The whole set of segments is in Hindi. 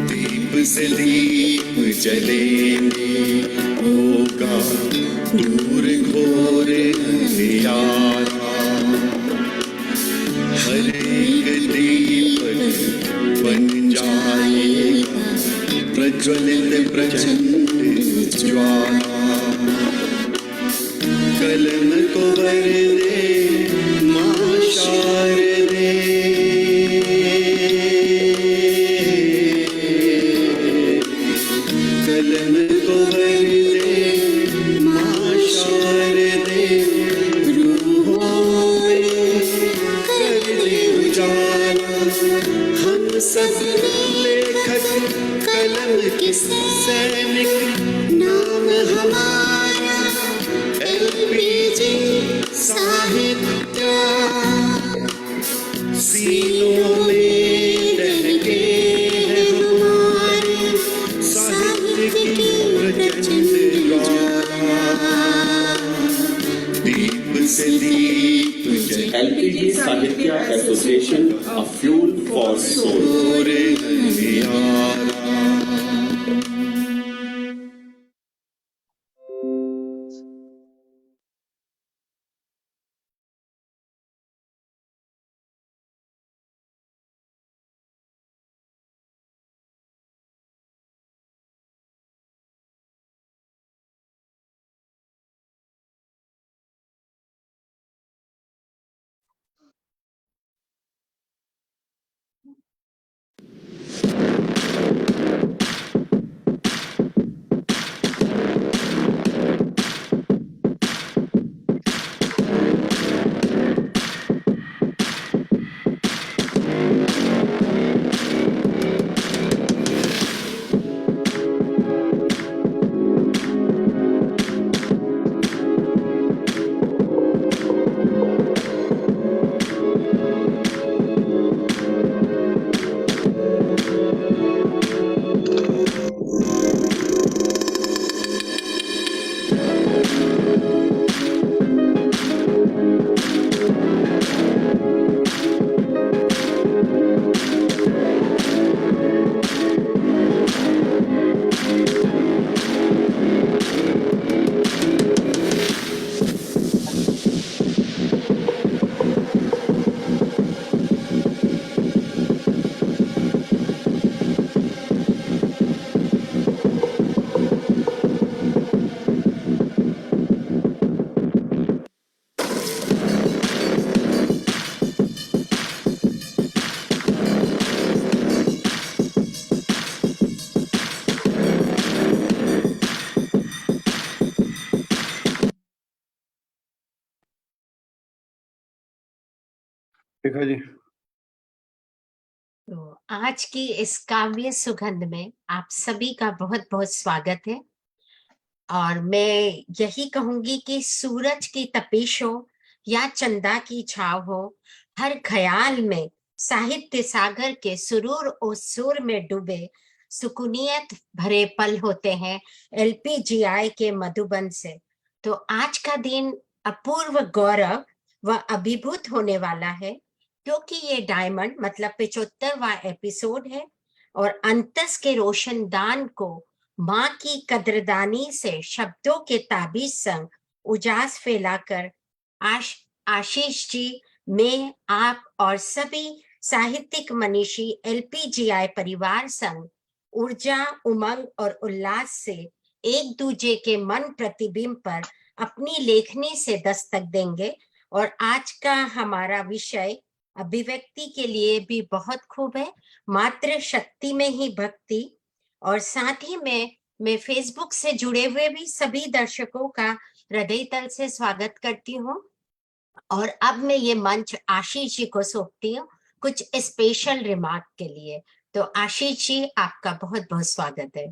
दीप से दीप जलेंगे, होगा दूर घोर अंधियारा। हर एक दीपक बन जाएगा प्रज्वलित प्रचंड ज्वाला। कलम को वर दे मां शारदे, कलम को वर दे मां शारदे। रूहों में कर दे उजाला, हम सब लेखक कलम के सैनिक। नाम हमारा एलपीजी साहित्य, सीनों में दहके है हमारे साहित्य की प्रचंड ज्वाला। दीप से दीप जले, LPG Sahitya Association, a fuel for soul. देखा जी। तो आज की इस काव्य सुगंध में आप सभी का बहुत बहुत स्वागत है। और मैं यही कहूंगी कि सूरज की तपिश हो या चंदा की छाव हो, हर ख्याल में साहित्य सागर के सुरूर और सुर में डूबे सुकूनियत भरे पल होते हैं एलपीजीआई के मधुबन से। तो आज का दिन अपूर्व गौरव व अभिभूत होने वाला है, क्योंकि ये डायमंड मतलब 75वां एपिसोड है और अंतस के रोशनदान को माँ की कद्रदानी से शब्दों के ताबीज संग उजास फैलाकर आशीष जी, मैं, आप और सभी साहित्यिक मनीषी एलपीजीआई परिवार संग ऊर्जा, उमंग और उल्लास से एक दूजे के मन प्रतिबिंब पर अपनी लेखनी से दस्तक देंगे। और आज का हमारा विषय अभिव्यक्ति के लिए भी बहुत खूब है, मात्र शक्ति में ही भक्ति। और साथ ही में मैं फेसबुक से जुड़े हुए भी सभी दर्शकों का हृदय तल से स्वागत करती हूँ। और अब मैं ये मंच आशीष जी को सौंपती हूँ कुछ स्पेशल रिमार्क के लिए। तो आशीष जी, आपका बहुत बहुत स्वागत है।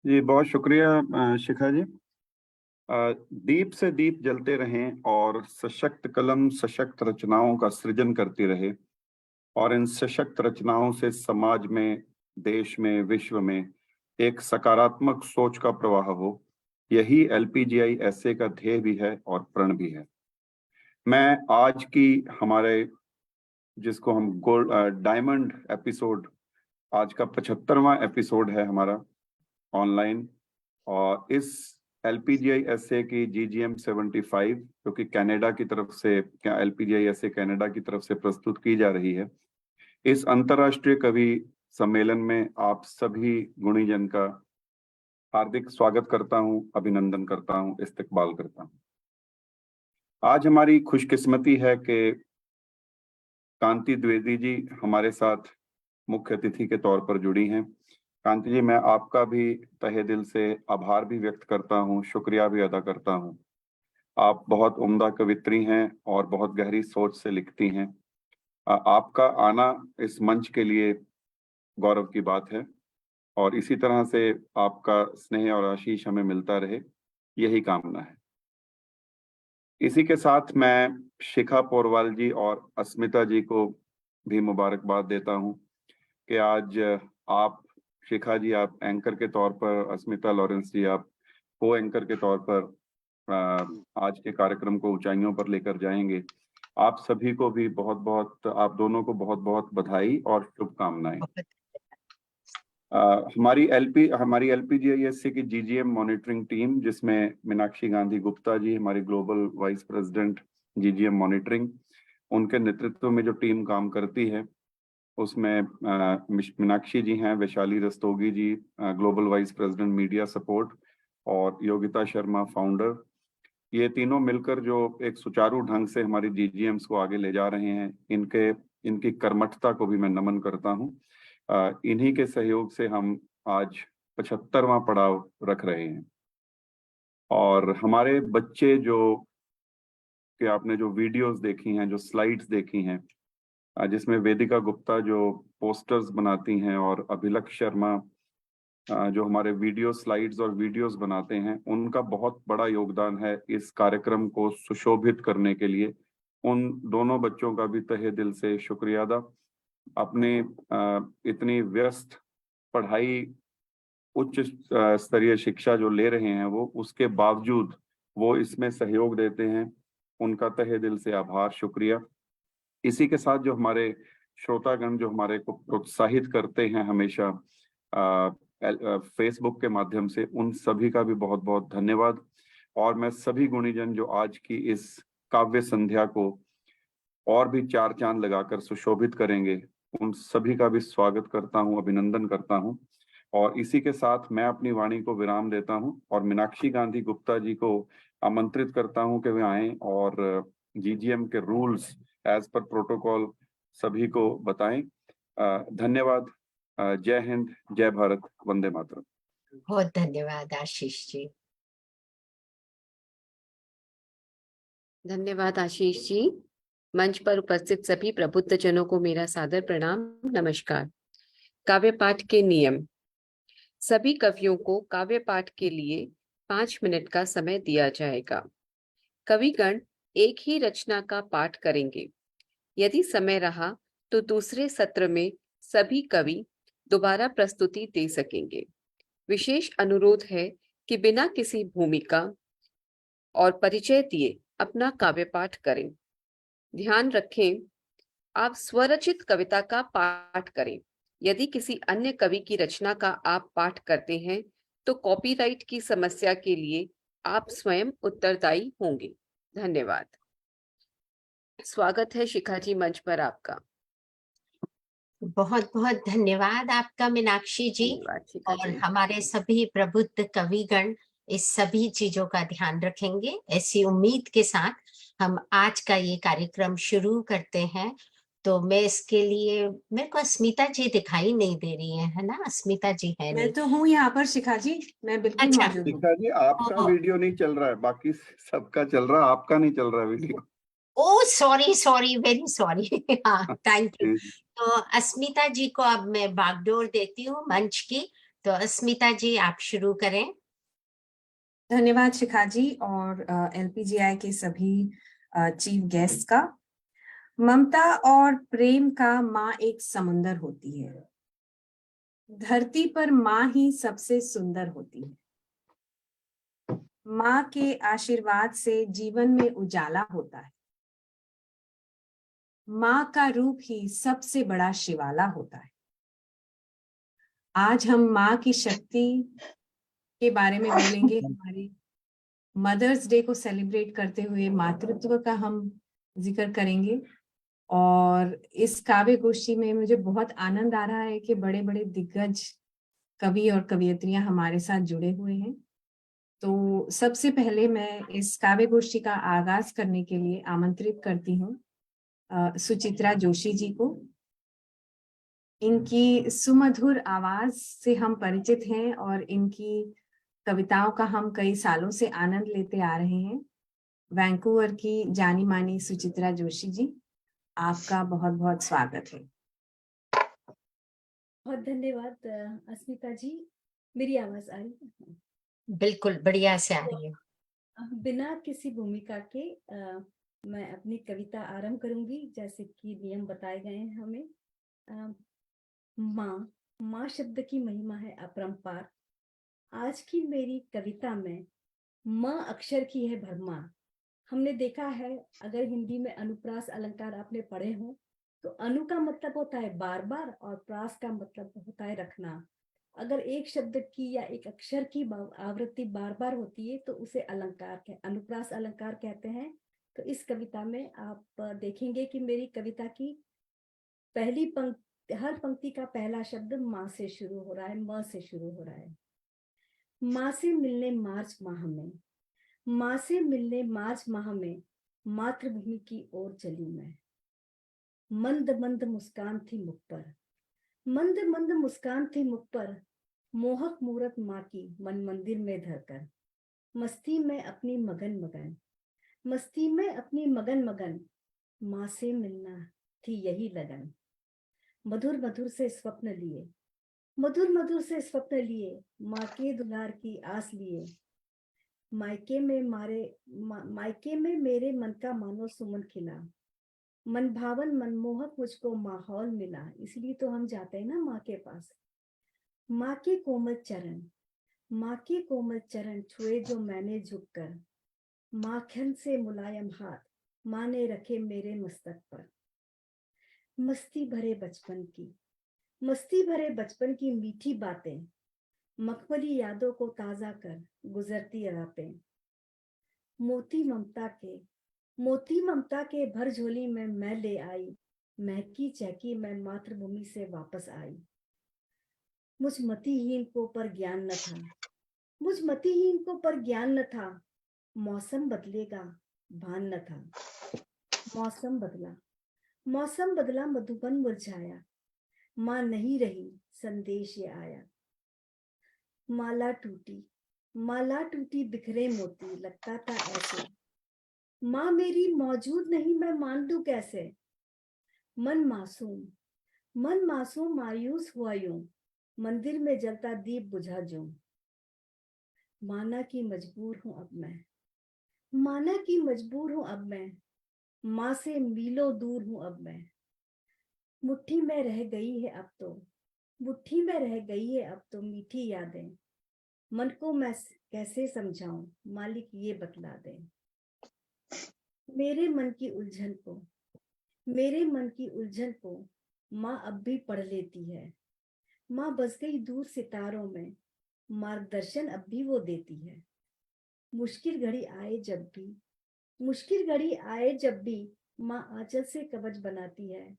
जी बहुत शुक्रिया शिखा जी। दीप से दीप जलते रहें और सशक्त कलम सशक्त रचनाओं का सृजन करती रहे, और इन सशक्त रचनाओं से समाज में, देश में, विश्व में एक सकारात्मक सोच का प्रवाह हो। यही LPGI ऐसे का ध्येय भी है और प्रण भी है। मैं आज की हमारे, जिसको हम गोल्ड डायमंड एपिसोड, आज का 75वां एपिसोड है हमारा ऑनलाइन, और इस LPGI ऐसे की GGM 75 जो कि कनाडा की तरफ से, LPGI ऐसे कनाडा की तरफ से प्रस्तुत की जा रही है, इस अंतर्राष्ट्रीय कवि सम्मेलन में आप सभी गुणीजन का हार्दिक स्वागत करता हूं, अभिनंदन करता हूं, इस्तकबाल करता हूं। आज हमारी खुशकिस्मती है कि कांति द्विवेदी जी हमारे साथ मुख्य अतिथि के तौर पर जुड़ी हैं। कांति जी, मैं आपका भी तहे दिल से आभार भी व्यक्त करता हूँ, शुक्रिया भी अदा करता हूँ। आप बहुत उम्दा कवित्री हैं और बहुत गहरी सोच से लिखती हैं। आपका आना इस मंच के लिए गौरव की बात है, और इसी तरह से आपका स्नेह और आशीष हमें मिलता रहे, यही कामना है। इसी के साथ मैं शिखा पोरवाल जी और अस्मिता जी को भी मुबारकबाद देता हूँ कि आज आप, शिखा जी आप एंकर के तौर पर, अस्मिता लॉरेंस जी आप को एंकर के तौर पर आज के कार्यक्रम को ऊंचाइयों पर लेकर जाएंगे। आप सभी को भी बहुत बहुत, आप दोनों को बहुत बहुत बधाई और शुभकामनाएं। हमारी LPGISC की GGM मॉनिटरिंग टीम, जिसमें मीनाक्षी गांधी गुप्ता जी हमारी global vice president GGM monitoring, उनके नेतृत्व में जो टीम काम करती है उसमें मीनाक्षी जी हैं, Vaishali Rastogi ji global vice president media support, और योगिता शर्मा फाउंडर। ये तीनों मिलकर जो एक सुचारू ढंग से हमारी GGMs को आगे ले जा रहे हैं, इनकी कर्मठता को भी मैं नमन करता हूँ। इन्हीं के सहयोग से हम आज 75वां पड़ाव रख रहे हैं। और हमारे बच्चे जो, कि आपने जो वीडियोस देखी हैं, जो स्लाइड्स देखी हैं, जिसमें वेदिका गुप्ता जो पोस्टर्स बनाती हैं और अभिलक्ष शर्मा जो हमारे वीडियो स्लाइड्स और वीडियोस बनाते हैं, उनका बहुत बड़ा योगदान है इस कार्यक्रम को सुशोभित करने के लिए। उन दोनों बच्चों का भी तहे दिल से शुक्रिया अदा। अपने इतनी व्यस्त पढ़ाई, उच्च स्तरीय शिक्षा जो ले रहे हैं वो, उसके बावजूद वो इसमें सहयोग देते हैं, उनका तहे दिल से आभार, शुक्रिया। इसी के साथ जो हमारे श्रोतागण जो हमारे को प्रोत्साहित करते हैं हमेशा फेसबुक के माध्यम से, उन सभी का भी बहुत बहुत धन्यवाद। और मैं सभी गुणीजन जो आज की इस काव्य संध्या को और भी चार चांद लगाकर सुशोभित करेंगे, उन सभी का भी स्वागत करता हूं, अभिनंदन करता हूं। और इसी के साथ मैं अपनी वाणी को विराम देता हूं और मीनाक्षी गांधी गुप्ता जी को आमंत्रित करता हूं कि वे आएं और GGM के रूल्स एज पर प्रोटोकॉल सभी को बताएं। धन्यवाद। जय हिंद, जय भारत, वंदे मातरम। बहुत धन्यवाद आशीष जी। धन्यवाद आशीष जी। मंच पर उपस्थित सभी प्रबुद्ध जनों को मेरा सादर प्रणाम, नमस्कार। काव्य पाठ के नियम। सभी कवियों को काव्य पाठ के लिए 5 मिनट का समय दिया जाएगा। कविगण एक ही रचना का पाठ करेंगे। यदि समय रहा तो दूसरे सत्र में सभी कवि दोबारा प्रस्तुति दे सकेंगे। विशेष अनुरोध है कि बिना किसी भूमिका और परिचय दिए अपना काव्य पाठ करें। ध्यान रखें, आप स्वरचित कविता का पाठ करें। यदि किसी अन्य कवि की रचना का आप पाठ करते हैं तो कॉपीराइट की समस्या के लिए आप स्वयं उत्तरदायी होंगे। धन्यवाद। स्वागत है शिखा जी, मंच पर आपका। बहुत बहुत धन्यवाद आपका मीनाक्षी जी। धन्यवाद शिखा और जी। हमारे सभी प्रबुद्ध कविगण इस सभी चीजों का ध्यान रखेंगे, ऐसी उम्मीद के साथ हम आज का ये कार्यक्रम शुरू करते हैं। तो मैं इसके लिए, मेरे को अस्मिता जी दिखाई नहीं दे रही है ना? अस्मिता जी है मैं नहीं? तो हूँ यहाँ पर शिखा जी, मैं बिल्कुल अच्छा। मौजूद हूँ। शिखा जी, आपका ओह। वीडियो नहीं चल रहा है, बाकी सबका चल रहा है, आपका नहीं चल रहा है वीडियो। ओ सॉरी सॉरी वेरी सॉरी हाँ थैंक यू। जी, तो अस्मिता जी को अब मैं बागडोर देती हूँ मंच की। तो अस्मिता जी आप शुरू करें। धन्यवाद शिखा जी और LPGI के सभी चीफ गेस्ट का। ममता और प्रेम का माँ एक समुंदर होती है। धरती पर माँ ही सबसे सुंदर होती है। माँ के आशीर्वाद से जीवन में उजाला होता है। माँ का रूप ही सबसे बड़ा शिवाला होता है। आज हम माँ की शक्ति के बारे में बोलेंगे। हमारे मदर्स डे को सेलिब्रेट करते हुए मातृत्व का हम जिक्र करेंगे। और इस काव्य गोष्ठी में मुझे बहुत आनंद आ रहा है कि बड़े बड़े दिग्गज कवि और कवियत्रियां हमारे साथ जुड़े हुए हैं। तो सबसे पहले मैं इस काव्य गोष्ठी का आगाज करने के लिए आमंत्रित करती हूँ सुचित्रा जोशी जी को। इनकी सुमधुर आवाज से हम परिचित हैं और इनकी कविताओं का हम कई सालों से आनंद लेते आ रहे हैं। वैंकूवर की जानी मानी सुचित्रा जोशी जी, आपका बहुत बहुत स्वागत है। बहुत धन्यवाद अस्मिता जी। मेरी आवाज आ रही है? बिल्कुल बढ़िया से आ रही है। बिना किसी भूमिका के मैं अपनी कविता आरंभ करूंगी जैसे कि नियम बताए गए हैं हमें। माँ, माँ शब्द की महिमा है अपरंपार। आज की मेरी कविता में माँ अक्षर की है भरमार। हमने देखा है, अगर हिंदी में अनुप्रास अलंकार आपने पढ़े हो तो अनु का मतलब होता है बार बार और प्रास का मतलब होता है रखना। अगर एक शब्द की या एक अक्षर की आवृत्ति बार बार होती है तो उसे अलंकार अनुप्रास अलंकार कहते हैं। तो इस कविता में आप देखेंगे कि मेरी कविता की पहली पंक्ति, हर पंक्ति का पहला शब्द माँ से शुरू हो रहा है, म से शुरू हो रहा है। माँ से मिलने मार्च माह में, माँ से मिलने मार्च माह में मातृभूमि की ओर चली मैं। मंद मंद मुस्कान थी मुख पर, मंद मंद मुस्कान थी मुख पर, मोहक मूरत माँ की मन मंदिर में धरकर। मस्ती में अपनी मगन मगन, मस्ती में अपनी मगन मगन, माँ से मिलना थी यही लगन। मधुर मधुर से स्वप्न लिए, मधुर मधुर से स्वप्न लिए, माँ के दुलार की आस लिए। मायके में मेरे मन का मानो सुमन खिला, मन भावन मनमोहक मुझको माहौल मिला। इसलिए तो हम जाते हैं ना माँ के पास। माँ के कोमल चरण, माँ के कोमल चरण छुए जो मैंने झुककर। माखन से मुलायम हाथ माँ ने रखे मेरे मस्तक पर। मस्ती भरे बचपन की, मस्ती भरे बचपन की मीठी बातें, मखमली यादों को ताजा कर गुजरती रातें। मोती ममता के भर झोली में मैं ले आई, महकी चहकी मैं मातृभूमि से वापस आई। मुझ मतिहीन को पर ज्ञान न था, मुझ मतिहीन को पर ज्ञान न था, मौसम बदलेगा भान न था। मौसम बदला मधुबन मुरझाया, माँ नहीं रही संदेश ये आया। माला टूटी बिखरे मोती, लगता था ऐसे माँ मेरी मौजूद नहीं मैं मान लूं कैसे। मन मासूम मायूस हुआ यूं, मंदिर में जलता दीप बुझा जो। माना कि मजबूर हूं अब मैं, माना कि मजबूर हूं अब मैं, माँ से मीलों दूर हूं अब मैं। मुट्ठी में रह गई है अब तो, मुट्ठी में रह गई है अब तो मीठी यादें। मन को मैं कैसे समझाऊं, मालिक ये बतला दे। मेरे मन की उलझन को माँ अब भी पढ़ लेती है। माँ बस गई दूर सितारों में, मार्गदर्शन अब भी वो देती है। मुश्किल घड़ी आए जब भी माँ आंचल से कवच बनाती है।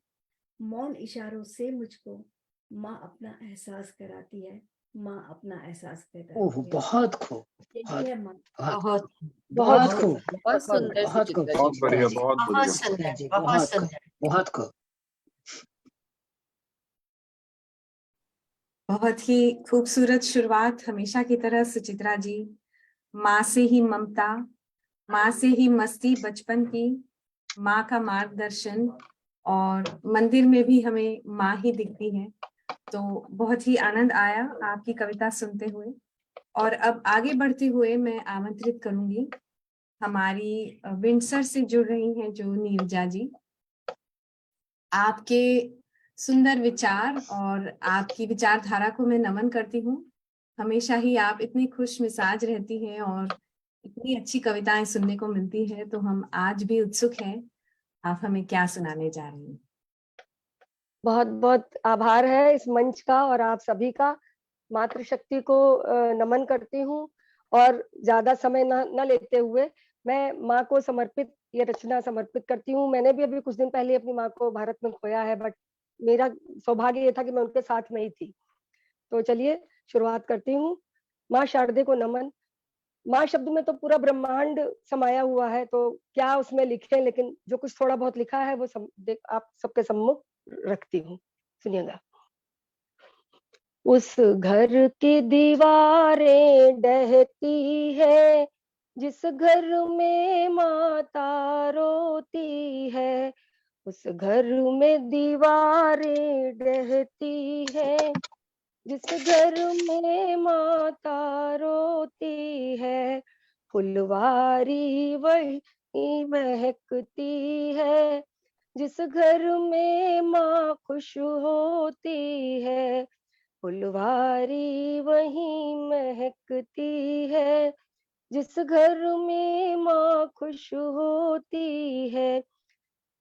मौन इशारों से मुझको माँ अपना एहसास कराती है, माँ अपना एहसास कराती ओह, है। बहुत खूब, यही है माँ। बहुत बहुत बहुत खूब, बहुत सुंदर बहुत खूब, सुचित्रा बहुत जी। बढ़िया, बहुत बहुत बढ़िया। सुंदर, जी, बहुत बहुत खूब, सुंदर। बहुत खूब। बहुत ही खूबसूरत शुरुआत हमेशा की तरह सुचित्रा जी। माँ से ही ममता, माँ से ही मस्ती बचपन की, माँ का मार्गदर्शन, और मंदिर में भी हमें माँ ही दिखती है। तो बहुत ही आनंद आया आपकी कविता सुनते हुए। और अब आगे बढ़ते हुए मैं आमंत्रित करूंगी हमारी विंडसर से जुड़ रही हैं जो नीरजा जी। आपके सुंदर विचार और आपकी विचारधारा को मैं नमन करती हूँ। हमेशा ही आप इतनी खुश मिजाज रहती हैं और इतनी अच्छी कविताएं सुनने को मिलती है, तो हम आज भी उत्सुक हैं आप हमें क्या सुनाने जा रही हैं। बहुत बहुत आभार है इस मंच का और आप सभी का। मातृशक्ति को नमन करती हूँ और ज्यादा समय न लेते हुए मैं माँ को समर्पित ये रचना समर्पित करती हूँ। मैंने भी अभी कुछ दिन पहले अपनी माँ को भारत में खोया है, बट मेरा सौभाग्य ये था कि मैं उनके साथ में ही थी। तो चलिए शुरुआत करती हूँ। माँ शारदे को नमन। माँ शब्द में तो पूरा ब्रह्मांड समाया हुआ है, तो क्या उसमें लिखे, लेकिन जो कुछ थोड़ा बहुत लिखा है वो आप सबके सम्मुख रखती हूँ, सुनिएगा। उस घर की दीवारें डहती है, जिस घर में माता रोती है। उस घर में दीवारें डहती है, जिस घर में माता रोती है। फुलवारी वही महकती है, जिस घर में माँ खुश होती है। फुलवारी वही महकती है, जिस घर में माँ खुश होती है।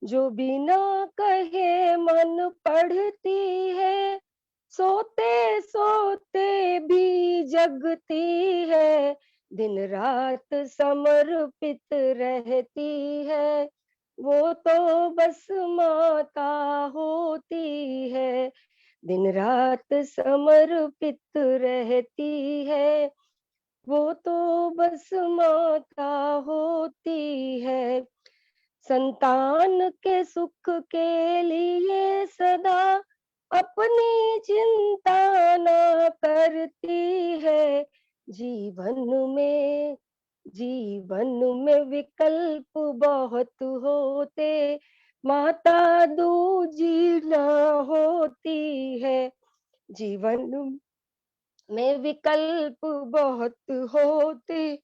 जो बिना कहे मन पढ़ती है, सोते सोते भी जगती है। दिन रात समर्पित रहती है, वो तो बस माता होती है। दिन रात समर्पित रहती है, वो तो बस माता होती है। संतान के सुख के लिए सदा अपनी चिंता न करती है। जीवन में विकल्प बहुत होते, माता दूजी न होती है। जीवन में विकल्प बहुत होते।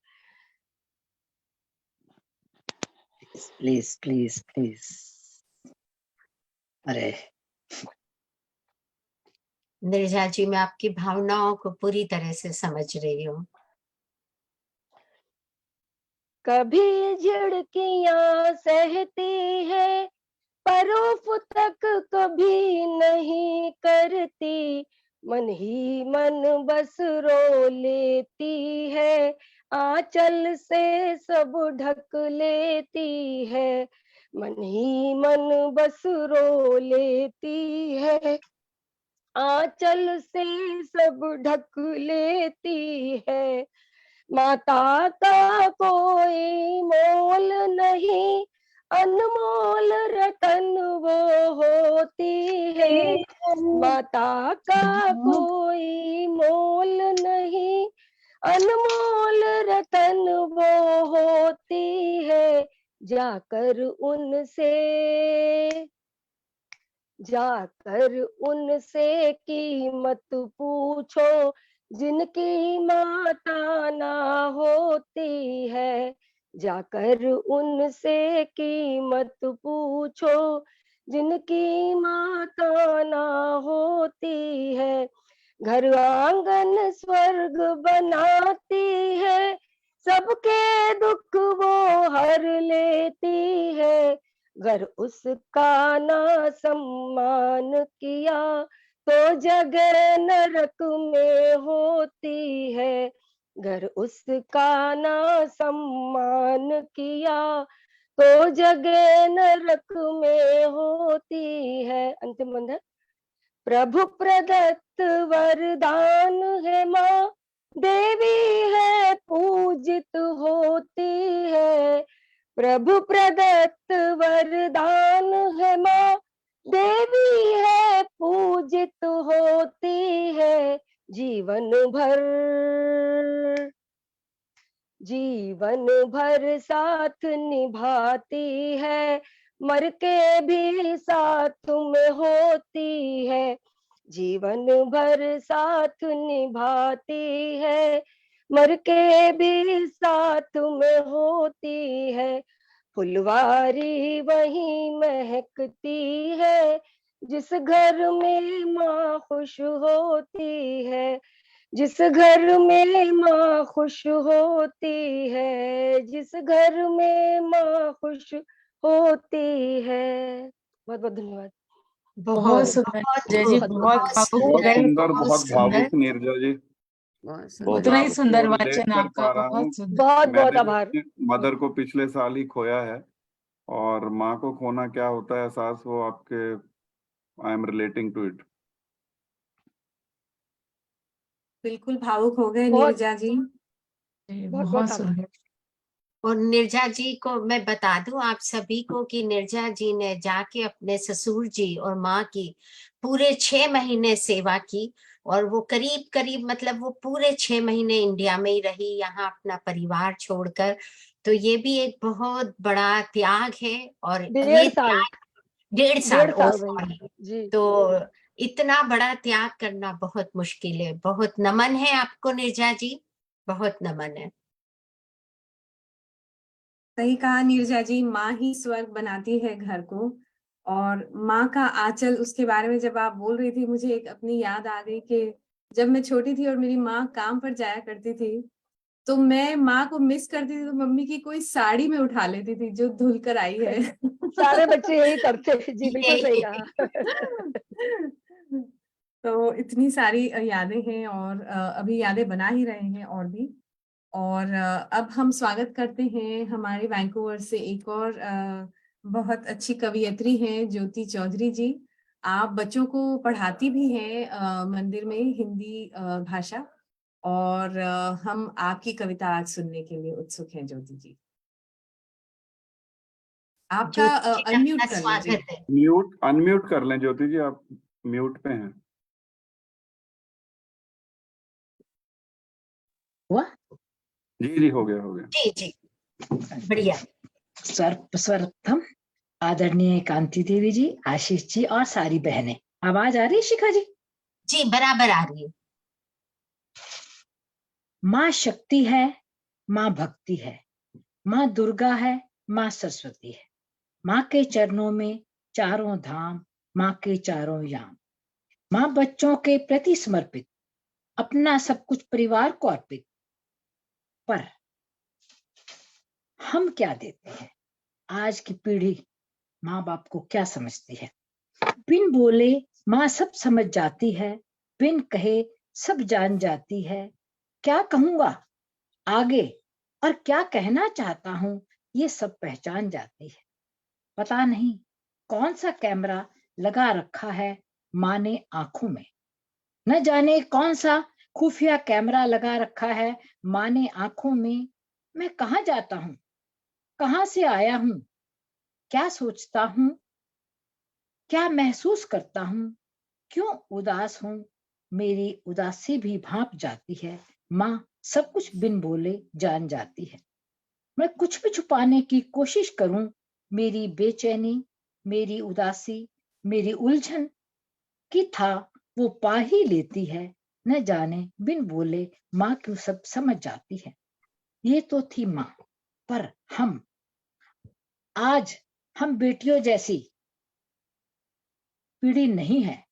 Please please please. अरे नीरजा जी, मैं आपकी भावनाओं को पूरी तरह से समझ रही हूँ। कभी झिड़कियां सहती है, पर उफ तक कभी नहीं करती। मन ही मन बस रो लेती है, आंचल से सब ढक लेती है। मन ही मन बस रो लेती है, आंचल से सब ढक लेती है। माता का कोई मोल नहीं, अनमोल रतन वो होती है। माता का कोई मोल नहीं, अनमोल रतन वो होती है। जाकर उनसे कीमत पूछो, जिनकी माता ना होती है। जाकर उनसे कीमत पूछो, जिनकी माता ना होती है। घर आंगन स्वर्ग बनाती है, सबके दुख वो हर लेती है। अगर उसका ना सम्मान किया, तो जगह नरक में होती है। अगर उसका ना सम्मान किया, तो जगह नरक में होती है। अंतिम बंधन। प्रभु प्रदत्त वरदान है माँ, देवी है पूजित होती है। प्रभु प्रदत्त वरदान है माँ, देवी है पूजित होती है। जीवन भर साथ निभाती है, मर के भी साथ में होती है, जीवन भर साथ निभाती है, मर के भी साथ में होती है, फुलवारी वहीं महकती है, जिस घर में माँ खुश होती है, जिस घर में माँ खुश होती है, जिस घर में माँ खुश होती है। बहुत बहुत धन्यवाद। बहुत सुंदर नीरजा जी, बहुत भावुक हो बहुत गए, सुंदर, बहुत बहुत सुंदर। भावुक नीरजा जी। बहुत मैं उतना ही सुंदर। सुंदर आपको देख वाचन कर आपका, पा रहा हूँ। बहुत सुंदर। बहुत बहुत मैंने भी आभार। अपनी मदर को पिछले साल ही खोया है, और माँ को खोना क्या होता है एहसास, वो आपके, I am relating to it. बिल्कुल भावुक हो गए बहुत नीरजा जी। बहुत बहुत आभार। सुंदर। और निर्जा जी को मैं बता दूं आप सभी को कि निर्जा जी ने जाके अपने ससुर जी और माँ की पूरे 6 महीने सेवा की, और वो करीब करीब मतलब वो पूरे 6 महीने इंडिया में ही रही, यहाँ अपना परिवार छोड़कर। तो ये भी एक बहुत बड़ा त्याग है, और ये 1.5 साल, 1.5 साल, 1.5 ओ साल वही सॉरी। जी। तो इतना बड़ा त्याग करना बहुत मुश्किल है। बहुत नमन है आपको निर्जा जी, बहुत नमन है। सही कहा नीरजा जी, माँ ही स्वर्ग बनाती है घर को। और माँ का आंचल, उसके बारे में जब आप बोल रही थी, मुझे एक अपनी याद आ गई कि जब मैं छोटी थी और मेरी माँ काम पर जाया करती थी, तो मैं माँ को मिस करती थी, तो मम्मी की कोई साड़ी में उठा लेती थी जो धुल कर आई है। सारे बच्चे यही करते हैं जी, बिल्कुल सही कहा। तो इतनी सारी यादें हैं, और अभी यादें बना ही रहे हैं और भी। और अब हम स्वागत करते हैं हमारे वैंकूवर से एक और बहुत अच्छी कवियत्री हैं, ज्योति चौधरी जी। आप बच्चों को पढ़ाती भी हैं मंदिर में हिंदी भाषा, और हम आपकी कविता आज सुनने के लिए उत्सुक हैं ज्योति जी। आपका ज्योति जी अनम्यूट आपका कर लीजिए। स्वागत है। अनम्यूट कर लें ज्योति जी, आप म्यूट पे हैं। हुआ? जी जी, हो गया हो गया। जी जी, बढ़िया। सर्वप्रथम आदरणीय कांति देवी जी, आशीष जी और सारी बहनें, आवाज आ रही है शिखा जी? जी बराबर आ रही है। माँ शक्ति है, माँ भक्ति है, माँ दुर्गा है, माँ सरस्वती है, माँ के चरणों में चारों धाम, माँ के चारों याम, माँ बच्चों के प्रति समर्पित, अपना सब कुछ परिवार को अर्पित। पर हम क्या देते हैं? आज की पीढ़ी माँ बाप को क्या समझती है? बिन बोले माँ सब समझ जाती है, बिन कहे सब जान जाती है। क्या कहूंगा आगे और क्या कहना चाहता हूं, ये सब पहचान जाती है। पता नहीं कौन सा कैमरा लगा रखा है माँ ने आंखों में, न जाने कौन सा खुफिया कैमरा लगा रखा है माँ ने आंखों में। मैं कहाँ जाता हूँ, कहाँ से आया हूँ, क्या सोचता हूँ, क्या महसूस करता हूँ, क्यों उदास हूँ, मेरी उदासी भी भांप जाती है। माँ सब कुछ बिन बोले जान जाती है। मैं कुछ भी छुपाने की कोशिश करूं, मेरी बेचैनी, मेरी उदासी, मेरी उलझन की था वो पा ही लेती है। न जाने बिन बोले माँ क्यों सब समझ जाती है। ये तो थी माँ, पर आज हम बेटियों जैसी पीढ़ी नहीं है,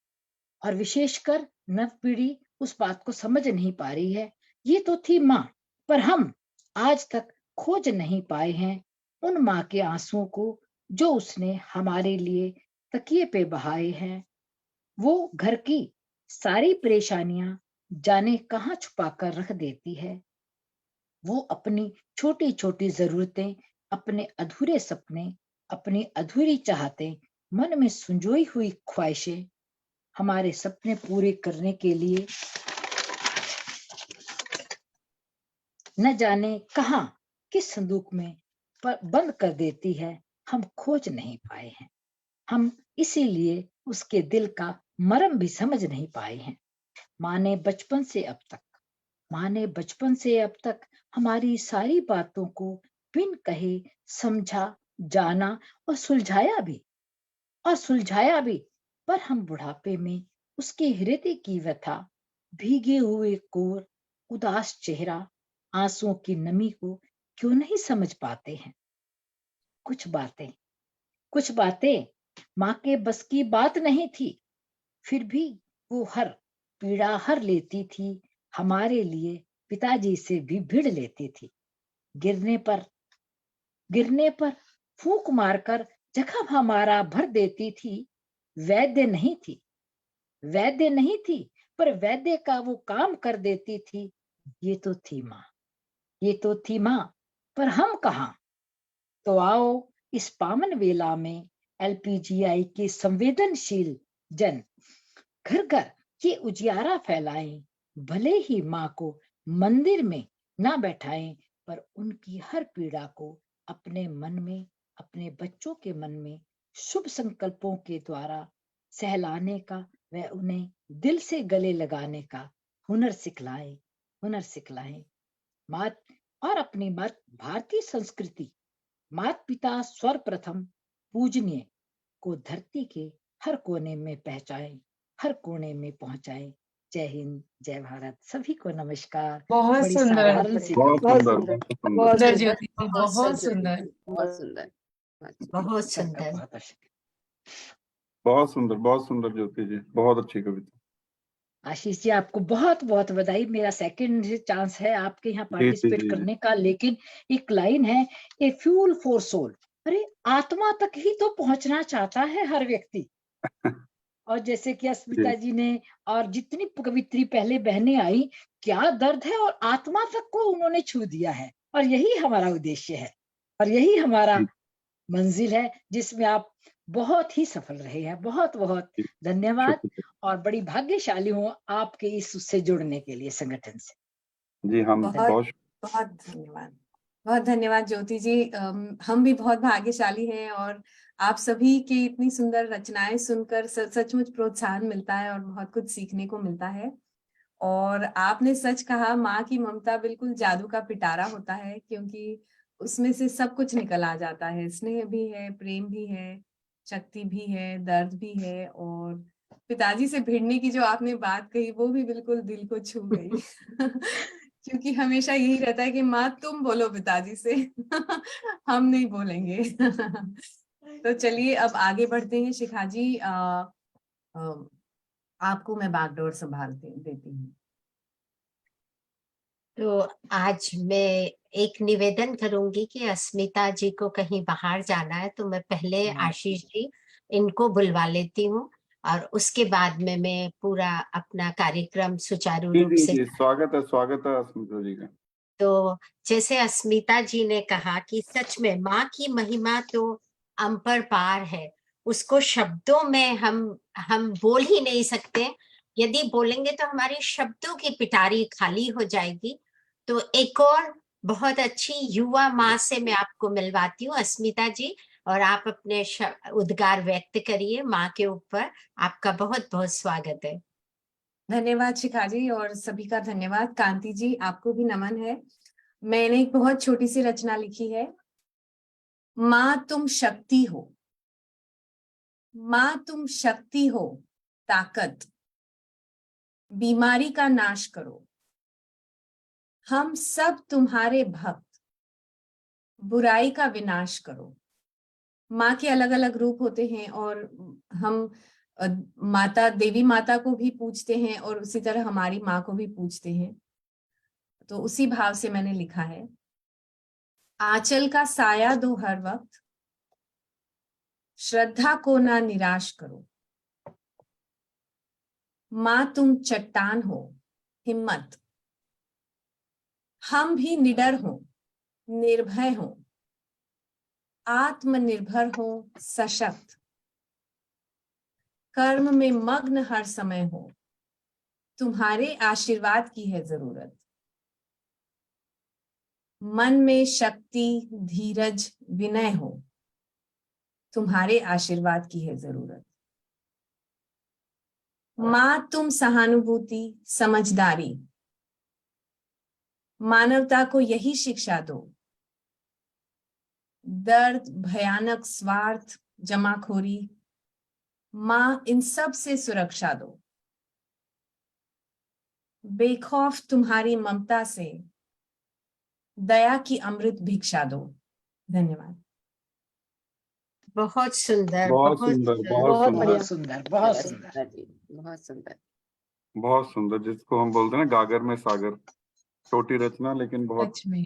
और विशेषकर नव पीढ़ी उस बात को समझ नहीं पा रही है। ये तो थी माँ, पर हम आज तक खोज नहीं पाए हैं उन माँ के आंसुओं को जो उसने हमारे लिए तकिए पे बहाए हैं। वो घर की सारी परेशानियां जाने कहाँ छुपा कर रख देती है। वो अपनी छोटी छोटी जरूरतें, अपने अधूरे सपने, अपनी अधूरी चाहतें, मन में संजोई हुई ख्वाहिशें हमारे सपने पूरे करने के लिए न जाने कहां किस संदूक में बंद कर देती है। हम खोज नहीं पाए हैं, हम इसीलिए उसके दिल का मर्म भी समझ नहीं पाए हैं। माँ ने बचपन से अब तक हमारी सारी बातों को बिन कहे समझा जाना और सुलझाया भी, पर हम बुढ़ापे में उसके हृदय की व्यथा, भीगे हुए कोर, उदास चेहरा, आंसुओं की नमी को क्यों नहीं समझ पाते हैं। कुछ बातें माँ के बस की बात नहीं थी, फिर भी वो हर पीड़ा हर लेती थी, हमारे लिए पिताजी से भी भिड़ लेती थी। गिरने पर फूंक मारकर जख्म हमारा भर देती थी। वैद्य नहीं थी, पर वैद्य का वो काम कर देती थी। ये तो थी माँ, पर हम कहाँ। तो आओ इस पावन वेला में LPGI के संवेदनशील जन घर घर ये उजियारा फैलाएं। भले ही माँ को मंदिर में ना बैठाएं, पर उनकी हर पीड़ा को अपने मन में, अपने बच्चों के मन में शुभ संकल्पों के द्वारा सहलाने का व उन्हें दिल से गले लगाने का हुनर सिखलाएं। मात और अपनी मात भारतीय संस्कृति, मात पिता सर्वप्रथम पूजनीय को धरती के हर कोने में पहुंचाएं। जय हिंद, जय भारत। सभी को नमस्कार। बहुत बड़ी सुंदर साधारण सी बहुत बहुत सुंदर, सुंदर, बहुत बहुत सुंदर। सुंदर सुंदर। ज्योति जी, बहुत सुंदर। बहुत सुंदर। बहुत सबका सुंदर। बहुत शुक्रिया। बहुत सुंदर ज्योति जी, बहुत अच्छी कविता। आशीष जी, आपको बहुत बहुत बधाई। मेरा सेकंड चांस है आपके यहाँ जी पार्टिसिपेट जी। करने का, लेकिन एक लाइन है, ए फ्यूल फॉर सोल। अरे आत्मा तक ही तो पहुंचना चाहता है हर व्यक्ति। और जैसे कि अस्मिता जी ने और जितनी कवित्री पहले बहनें आई, क्या दर्द है, और आत्मा तक को उन्होंने छू दिया है। और यही हमारा उद्देश्य है, और यही हमारा मंजिल है, जिसमें आप बहुत ही सफल रहे हैं। बहुत बहुत धन्यवाद, और बड़ी भाग्यशाली हूँ आपके इस उससे जुड़ने के लिए, संगठन से। जी हम बहुत बहुत धन्यवाद ज्योति जी। हम भी बहुत भाग्यशाली हैं, और आप सभी की इतनी सुंदर रचनाएं सुनकर सचमुच प्रोत्साहन मिलता है और बहुत कुछ सीखने को मिलता है। और आपने सच कहा, माँ की ममता बिल्कुल जादू का पिटारा होता है, क्योंकि उसमें से सब कुछ निकल आ जाता है। स्नेह भी है, प्रेम भी है, शक्ति भी है, दर्द भी है। और पिताजी से भिड़ने की जो आपने बात कही, वो भी बिल्कुल दिल को छू गई। क्योंकि हमेशा यही रहता है कि माँ तुम बोलो पिताजी से, हम नहीं बोलेंगे। तो चलिए अब आगे बढ़ते हैं। शिखा जी, आपको मैं बागडोर संभाल देती हूँ। तो आज मैं एक निवेदन करूंगी कि अस्मिता जी को कहीं बाहर जाना है, तो मैं पहले आशीष जी इनको बुलवा लेती हूँ, और उसके बाद में मैं पूरा अपना कार्यक्रम सुचारू रूप से। जी, स्वागत है अस्मिता जी का। तो जैसे अस्मिता जी ने कहा कि सच में माँ की महिमा तो अम्पर है, उसको शब्दों में हम बोल ही नहीं सकते। यदि बोलेंगे तो हमारी शब्दों की पिटारी खाली हो जाएगी। तो एक और बहुत अच्छी युवा माँ से मैं आपको मिलवाती हूँ अस्मिता जी, और आप अपने उद्गार व्यक्त करिए माँ के ऊपर। आपका बहुत बहुत स्वागत है। धन्यवाद शिखा जी, और सभी का धन्यवाद। कांति जी, आपको भी नमन है। मैंने एक बहुत छोटी सी रचना लिखी है। माँ तुम शक्ति हो, माँ तुम शक्ति हो, ताकत, बीमारी का नाश करो। हम सब तुम्हारे भक्त, बुराई का विनाश करो। माँ के अलग अलग रूप होते हैं, और हम माता, देवी माता को भी पूजते हैं, और उसी तरह हमारी माँ को भी पूजते हैं। तो उसी भाव से मैंने लिखा है। आंचल का साया दो हर वक्त, श्रद्धा को ना निराश करो। माँ तुम चट्टान हो, हिम्मत, हम भी निडर हो, निर्भय हो, आत्मनिर्भर हो, सशक्त, कर्म में मग्न हर समय हो। तुम्हारे आशीर्वाद की है जरूरत। मन में शक्ति, धीरज, विनय हो। तुम्हारे आशीर्वाद की है जरूरत। माँ तुम सहानुभूति, समझदारी, मानवता को यही शिक्षा दो। दर्द, भयानक स्वार्थ, जमाखोरी, माँ इन सब से सुरक्षा दो। बेखौफ तुम्हारी ममता से दया की अमृत भिक्षा दो। धन्यवाद। बहुत सुंदर, बहुत बहुत सुंदर, बहुत बहुत सुंदर, बढ़िया। बहुत सुंदर, बहुत बहुत सुंदर। सुंदर जी, बहुत सुंदर। बहुत सुंदर, जिसको हम बोलते हैं ना गागर में सागर। छोटी रचना लेकिन बहुत सच में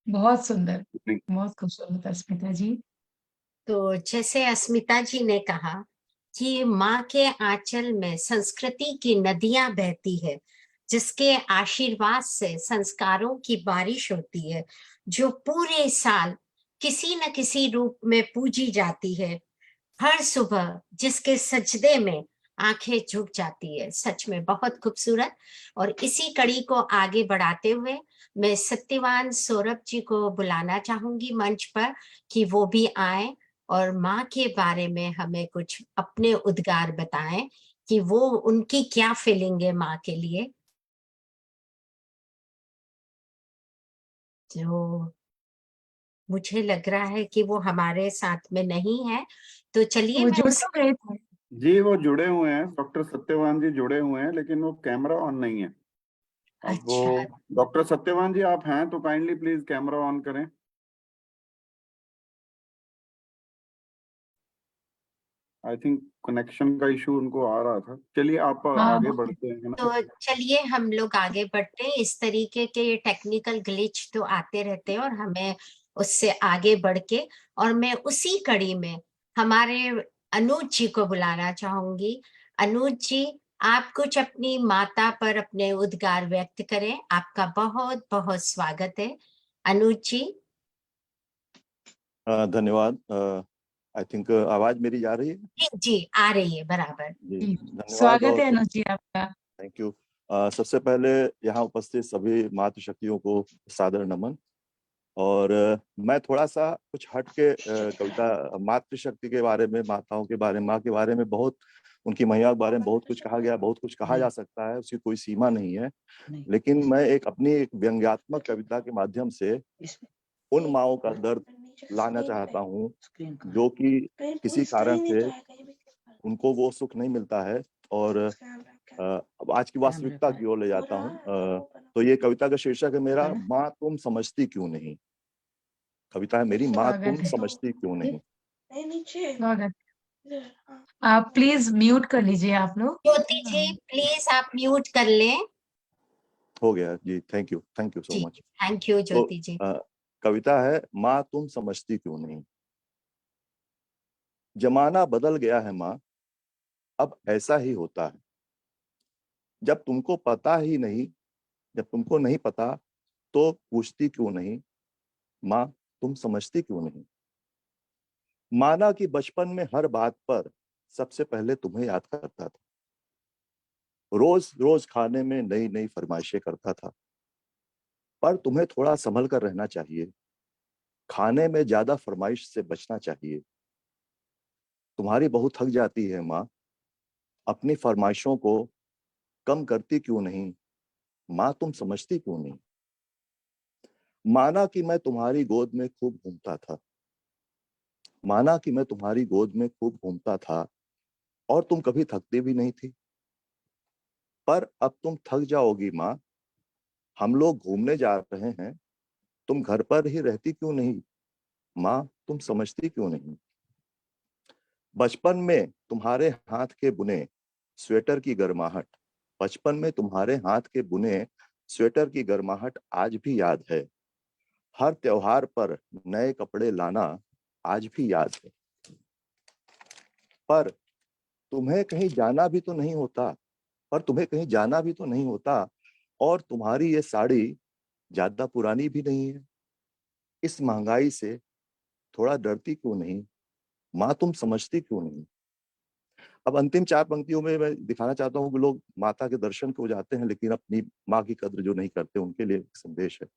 बहुत सुंदर, deep। बहुत खूबसूरत अस्मिता जी। तो जैसे अस्मिता जी ने कहा कि माँ के आंचल में संस्कृति की नदियां बहती है, जिसके आशीर्वाद से संस्कारों की बारिश होती है, जो पूरे साल किसी न किसी रूप में पूजी जाती है, हर सुबह जिसके सजदे में आंखें झुक जाती है। सच में बहुत खूबसूरत। और इसी कड़ी को आगे बढ़ाते हुए मैं सत्यवान सौरभ जी को बुलाना चाहूंगी मंच पर कि वो भी आए और माँ के बारे में हमें कुछ अपने उद्गार बताएं कि वो उनकी क्या फीलिंग है माँ के लिए। जो मुझे लग रहा है कि वो हमारे साथ में नहीं है, तो चलिए वो मैं जुड़ उस तो गए थे। जी वो जुड़े हुए हैं, डॉक्टर सत्यवान जी जुड़े हुए हैं, लेकिन वो कैमरा ऑन नहीं है। अब वो अच्छा, डॉक्टर सत्यवान जी आप हैं तो काइंडली प्लीज कैमरा ऑन करें। आई थिंक कनेक्शन का इशू उनको आ रहा था। चलिए आप हाँ आगे बढ़ते हैं ना। तो चलिए हम लोग आगे बढ़ते हैं। इस तरीके के टेक्निकल ग्लिच तो आते रहते हैं और हमें उससे आगे बढ़ के, और मैं उसी कड़ी में हमारे अनुज जी को बुलाना चाहूंगी। अनुज जी, आप कुछ अपनी माता पर अपने उद्गार व्यक्त करें। आपका बहुत बहुत स्वागत है अनुज जी। धन्यवाद। आई थिंक आवाज मेरी जा रही है। जी जी, आ रही है बराबर। जी जी, धन्यवाद स्वागत और है अनुज जी आपका। Thank you. सबसे पहले यहाँ उपस्थित सभी मातृशक्तियों को सादर नमन। और मैं थोड़ा सा कुछ हट के कविता मातृशक्ति के बारे में, माताओं के बारे में, माँ के बारे में बहुत, उनकी महिमा के बारे में बहुत कुछ कहा गया, बहुत कुछ कहा जा सकता है, उसकी कोई सीमा नहीं है। लेकिन मैं अपनी एक व्यंग्यात्मक कविता के माध्यम से उन माओं का दर्द लाना चाहता हूँ जो कि किसी कारण से उनको वो सुख नहीं मिलता है, और अब आज की वास्तविकता की ओर ले जाता हूँ। तो ये कविता का शीर्षक है मेरा, माँ तुम समझती क्यों नहीं। कविता है मेरी, माँ तुम स्वागत है, समझती क्यों नहीं। स्वागत। आप प्लीज म्यूट कर लीजिए आप लोग। ज्योति जी प्लीज आप म्यूट कर लें। हो गया जी, थैंक यू सो जी मच। थैंक यू तो ज्योति जी। कविता है, माँ तुम समझती क्यों नहीं। जमाना बदल गया है माँ, अब ऐसा ही होता है। जब तुमको पता ही नहीं, जब तुमको नहीं पता तो पूछती क्यों नहीं। माँ तुम समझती क्यों नहीं। माना कि बचपन में हर बात पर सबसे पहले तुम्हें याद करता था, रोज रोज खाने में नई नई फरमाइशें करता था। पर तुम्हें थोड़ा संभल कर रहना चाहिए, खाने में ज्यादा फरमाइश से बचना चाहिए। तुम्हारी बहू थक जाती है माँ, अपनी फरमाइशों को कम करती क्यों नहीं। माँ तुम समझती क्यों नहीं। माना कि मैं तुम्हारी गोद में खूब घूमता था, माना कि मैं तुम्हारी गोद में खूब घूमता था और तुम कभी थकती भी नहीं थी। पर अब तुम थक जाओगी माँ, हम लोग घूमने जा रहे हैं, तुम घर पर ही रहती क्यों नहीं। माँ तुम समझती क्यों नहीं। बचपन में तुम्हारे हाथ के बुने स्वेटर की गर्माहट, बचपन में तुम्हारे हाथ के बुने स्वेटर की गर्माहट आज भी याद है। हर त्योहार पर नए कपड़े लाना आज भी याद है। पर तुम्हें कहीं जाना भी तो नहीं होता, पर तुम्हें कहीं जाना भी तो नहीं होता, और तुम्हारी ये साड़ी ज्यादा पुरानी भी नहीं है। इस महंगाई से थोड़ा डरती क्यों नहीं। माँ तुम समझती क्यों नहीं। अब अंतिम चार पंक्तियों में मैं दिखाना चाहता हूँ कि लोग माता के दर्शन को जाते हैं लेकिन अपनी माँ की कद्र जो नहीं करते, उनके लिए एक संदेश है।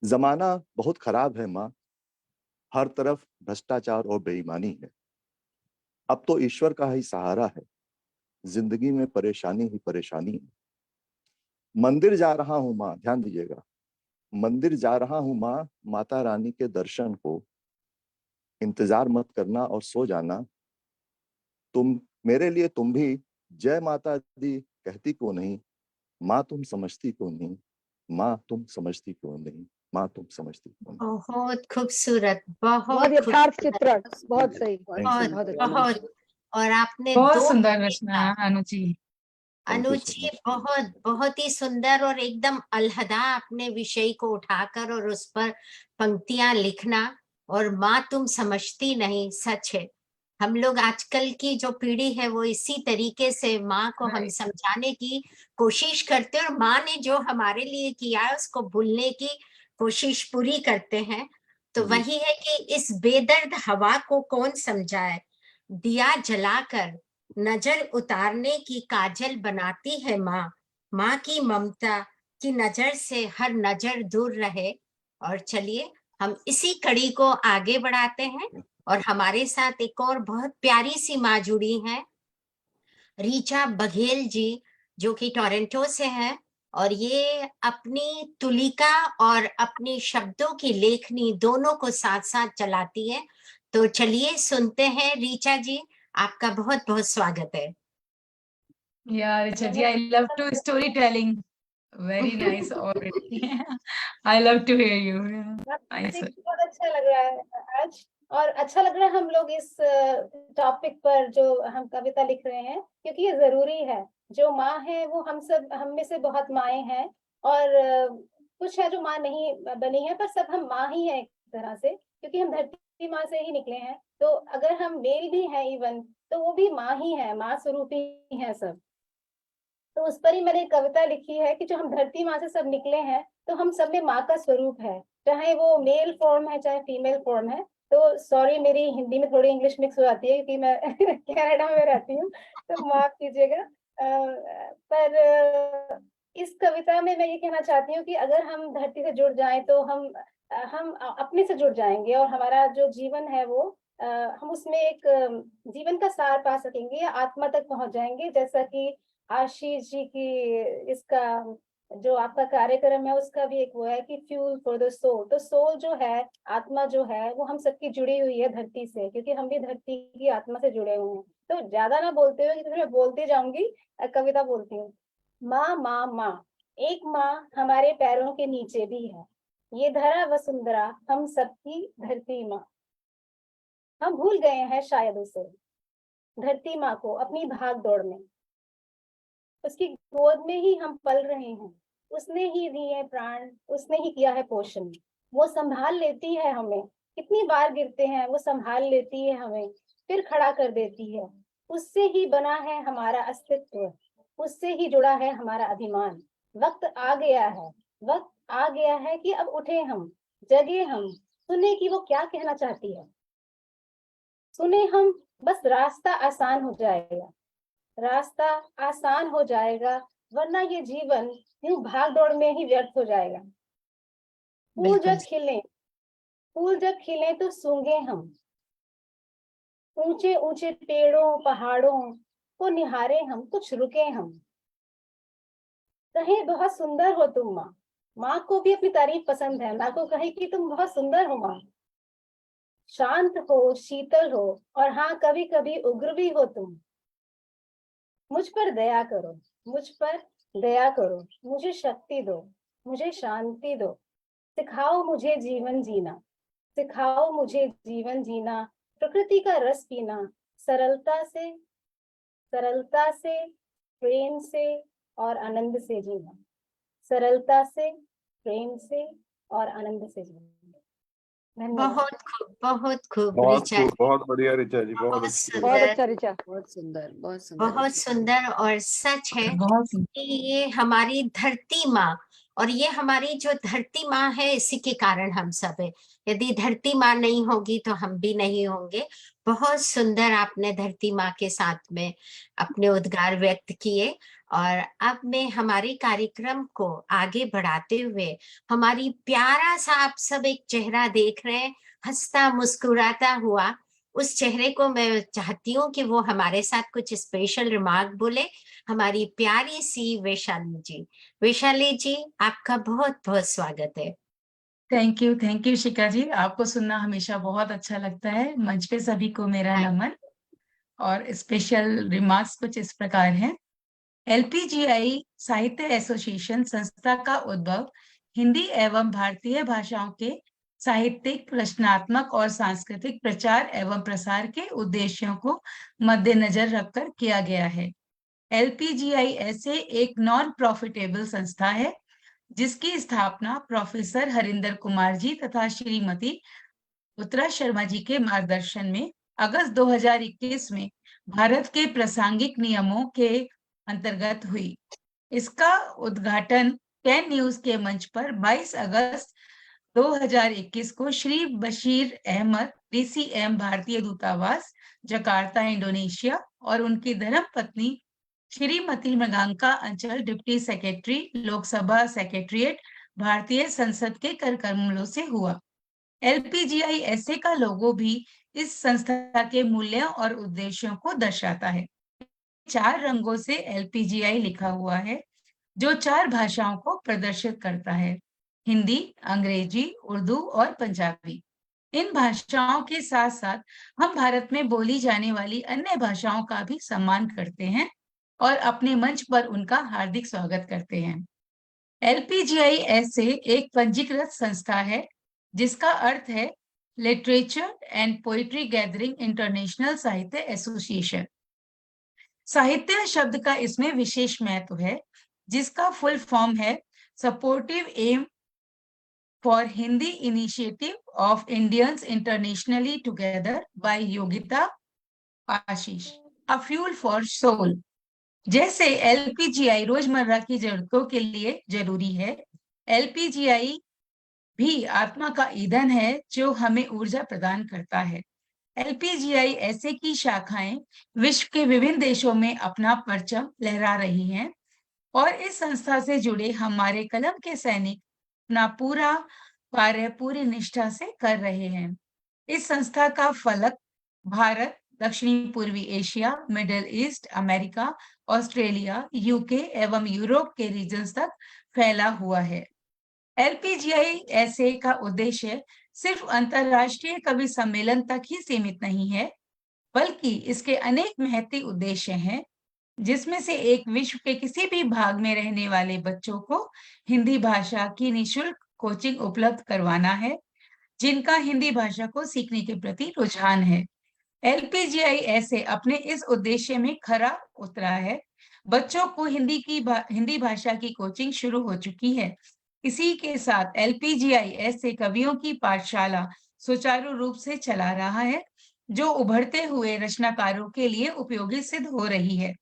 जमाना बहुत खराब है माँ, हर तरफ भ्रष्टाचार और बेईमानी है। अब तो ईश्वर का ही सहारा है, जिंदगी में परेशानी ही परेशानी है। मंदिर जा रहा हूँ माँ, ध्यान दीजिएगा, मंदिर जा रहा हूँ माँ, माता रानी के दर्शन को, इंतजार मत करना और सो जाना। तुम मेरे लिए तुम भी जय माता दी कहती क्यों नहीं? माँ तुम समझती क्यों नहीं? माँ तुम समझती क्यों नहीं? माँ तुम समझती क्यों नहीं? बहुत खूबसूरत, बहुत बहुत यथार्थ खूबसूरत, चित्रण, बहुत सही, Thank बहुत you. बहुत अच्छा। बहुत। और आपने बहुत दो सुंदर मिनट रचना का Anuji. Thank you so अनुची, much. बहुत बहुत ही सुंदर और एकदम अलहदा आपने विषय को उठाकर और उस पर पंक्तियां लिखना। और माँ तुम समझती नहीं, सच है। हम लोग आजकल की जो पीढ़ी है वो इसी तरीके से माँ को हम समझाने की कोशिश करते हैं, और माँ ने जो हमारे लिए किया है उसको भूलने की कोशिश पूरी करते हैं। तो जी। वही है कि इस बेदर्द हवा को कौन समझाए, दिया जलाकर नजर उतारने की काजल बनाती है माँ। माँ की ममता की नजर से हर नजर दूर रहे। और चलिए हम इसी कड़ी को आगे बढ़ाते हैं, और हमारे साथ एक और बहुत प्यारी सी माँ जुड़ी हैं, रीचा बघेल जी, जो कि टोरंटो से है। और ये अपनी तुलिका और अपनी शब्दों की लेखनी दोनों को साथ साथ चलाती है। तो चलिए सुनते हैं रीचा जी, आपका बहुत बहुत स्वागत है। Yeah, Richa ji, I love to storytelling. Very nice already. I love to hear you. Yeah. Nice. बहुत अच्छा लग रहा है आज, और अच्छा लग रहा है हम लोग इस टॉपिक पर जो हम कविता लिख रहे हैं, क्योंकि ये जरूरी है। जो माँ है वो हम में से बहुत माएँ हैं, और कुछ है जो माँ नहीं बनी है, पर सब हम माँ ही है एक तरह से, क्योंकि हम धरती माँ से ही निकले हैं। तो अगर हम मेल भी हैं इवन, तो वो भी माँ ही है, माँ स्वरूप ही है सब। तो उस पर ही मैंने एक कविता लिखी है कि जो हम धरती माँ से सब निकले हैं, तो हम सब में माँ का स्वरूप है, चाहे वो मेल फॉर्म है चाहे फीमेल फॉर्म है। तो सॉरी, मेरी हिंदी में थोड़ी इंग्लिश मिक्स हो जाती है क्योंकि मैं कनाडा में रहती हूँ, तो माफ कीजिएगा। पर इस कविता में मैं ये कहना चाहती हूँ कि अगर हम धरती से जुड़ जाएं तो हम अपने से जुड़ जाएंगे, और हमारा जो जीवन है वो हम उसमें एक जीवन का सार पा सकेंगे, आत्मा तक पहुंच जाएंगे। जैसा कि आशीष जी की इसका जो आपका कार्यक्रम है उसका भी एक वो है कि फ्यूल फॉर द सोल। तो सोल जो है, आत्मा जो है, वो हम सबकी जुड़ी हुई है धरती से, क्योंकि हम भी धरती की आत्मा से जुड़े हुए हैं। तो ज्यादा ना बोलते हुए, क्योंकि मैं बोलती जाऊंगी, कविता बोलती हूँ। माँ माँ माँ, एक माँ हमारे पैरों के नीचे भी है, ये धरा वसुंधरा हम सबकी धरती माँ। हम भूल गए हैं शायद उसे, धरती माँ को, अपनी भाग दौड़ में। उसकी गोद में ही हम पल रहे हैं, उसने ही दिए प्राण, उसने ही किया है पोषण। वो संभाल लेती है हमें, कितनी बार गिरते हैं वो संभाल लेती है हमें, फिर खड़ा कर देती है। उससे ही बना है हमारा अस्तित्व, उससे ही जुड़ा है हमारा अभिमान। वक्त आ गया है, वक्त आ गया है कि अब उठे हम, जगे हम, सुने कि वो क्या कहना चाहती है। सुने हम, बस रास्ता आसान हो जाएगा, रास्ता आसान हो जाएगा, वरना ये जीवन यूं भाग दौड़ में ही व्यर्थ हो जाएगा। फूल जब खिले तो सूंघे हम, ऊंचे ऊंचे पेड़ों पहाड़ों को निहारे हम, कुछ रुके हम। कहे बहुत सुंदर हो तुम माँ, माँ को भी अपनी तारीफ पसंद है, माँ को कहे कि तुम बहुत सुंदर हो माँ। शांत हो, शीतल हो, और हाँ कभी कभी उग्र भी हो तुम। मुझ पर दया करो, मुझ पर दया करो, मुझे शक्ति दो, मुझे शांति दो। सिखाओ मुझे जीवन जीना, सिखाओ मुझे जीवन जीना, प्रकृति का रस पीना, सरलता से, प्रेम से और आनंद से जीना, सरलता से, प्रेम से और आनंद से जीना। धन्यवाद। बहुत खूब बहुत ऋचा खूब, बहुत बढ़िया ऋचा जी, बहुत बहुत अच्छा। बहुत सुंदर, अच्छा ऋचा। बहुत सुंदर, बहुत सुंदर। बहुत सुंदर। और सच है बहुत कि ये हमारी धरती माँ, और ये हमारी जो धरती माँ है इसी के कारण हम सब है। यदि धरती माँ नहीं होगी तो हम भी नहीं होंगे। बहुत सुंदर आपने धरती माँ के साथ में अपने उद्गार व्यक्त किए। और अब मैं हमारे कार्यक्रम को आगे बढ़ाते हुए, हमारी प्यारा सा आप सब एक चेहरा देख रहे हैं, हंसता मुस्कुराता हुआ, उस चेहरे को मैं चाहती हूँ कि वो हमारे साथ कुछ स्पेशल रिमार्क बोले। हमारी प्यारी सी वैशाली जी। वैशाली जी, आपका बहुत बहुत स्वागत है। थैंक यू शिखा जी, आपको सुनना हमेशा बहुत अच्छा लगता है। मंच पे सभी को मेरा नमन और स्पेशल रिमार्क्स कुछ इस प्रकार हैं। एलपीजीआई साहित्य एसोसिएशन संस्था का उद्भव हिंदी एवं भारतीय भाषाओं के साहित्यिक, रचनात्मक और सांस्कृतिक प्रचार एवं प्रसार के उद्देश्यों को मद्देनजर रखकर किया गया है। एलपीजीआई ऐसे एक नॉन प्रॉफिटेबल संस्था है जिसकी स्थापना प्रोफेसर हरिंदर कुमार जी तथा श्रीमती उत्तरा शर्मा जी के मार्गदर्शन में अगस्त 2021 में भारत के प्रासंगिक नियमों के अंतर्गत हुई। इसका उद्घाटन 10 न्यूज के मंच पर 22 अगस्त 2021 को श्री बशीर अहमद, डीसीएम, भारतीय दूतावास, जकार्ता, इंडोनेशिया, और उनकी धर्मपत्नी श्रीमती मृगांका अंचल, डिप्टी सेक्रेटरी, लोकसभा सेक्रेटरिएट, भारतीय संसद के कर कमलों से हुआ। एलपीजीआई ऐसे का लोगो भी इस संस्था के मूल्यों और उद्देश्यों को दर्शाता है। 4 रंगों से एलपीजीआई लिखा हुआ है जो 4 भाषाओं को प्रदर्शित करता है: हिंदी, अंग्रेजी, उर्दू और पंजाबी। इन भाषाओं के साथ साथ हम भारत में बोली जाने वाली अन्य भाषाओं का भी सम्मान करते हैं और अपने मंच पर उनका हार्दिक स्वागत करते हैं। एलपीजीआई ऐसे एक पंजीकृत संस्था है जिसका अर्थ है literature and poetry gathering international Sahitya association. साहित्य शब्द का इसमें विशेष महत्व है जिसका फुल फॉर्म है supportive M for Hindi initiative of Indians internationally together by Yogita Ashish, a fuel for soul. जैसे एलपीजीआई रोजमर्रा की जरूरतों के लिए जरूरी है, एलपीजीआई भी आत्मा का ईंधन है जो हमें ऊर्जा प्रदान करता है। एलपीजीआई ऐसे की शाखाएं विश्व के विभिन्न देशों में अपना परचम लहरा रही हैं और इस संस्था से जुड़े हमारे कलम के सैनिक अपना पूरा कार्य पूरी निष्ठा से कर रहे हैं। इस संस्था का फलक भारत, दक्षिणी पूर्वी Asia, middle east, America, Australia, UK एवं यूरोप के रीजन्स तक फैला हुआ है। एलपीजीआई ऐसे का उद्देश्य सिर्फ अंतरराष्ट्रीय कवि सम्मेलन तक ही सीमित नहीं है, बल्कि इसके अनेक महती उद्देश्य हैं, जिसमें से एक विश्व के किसी भी भाग में रहने वाले बच्चों को हिंदी भाषा की निःशुल्क कोचिंग उपलब्ध करवाना है, जिनका हिंदी भाषा को सीखने के प्रति रुझान है। एलपीजीआई ऐसे अपने इस उद्देश्य में खरा उतरा है। बच्चों को हिंदी भाषा की कोचिंग शुरू हो चुकी है। इसी के साथ एलपीजीआई ऐसे कवियों की पाठशाला सुचारू रूप से चला रहा है, जो उभरते हुए रचनाकारों के लिए उपयोगी सिद्ध हो रही है।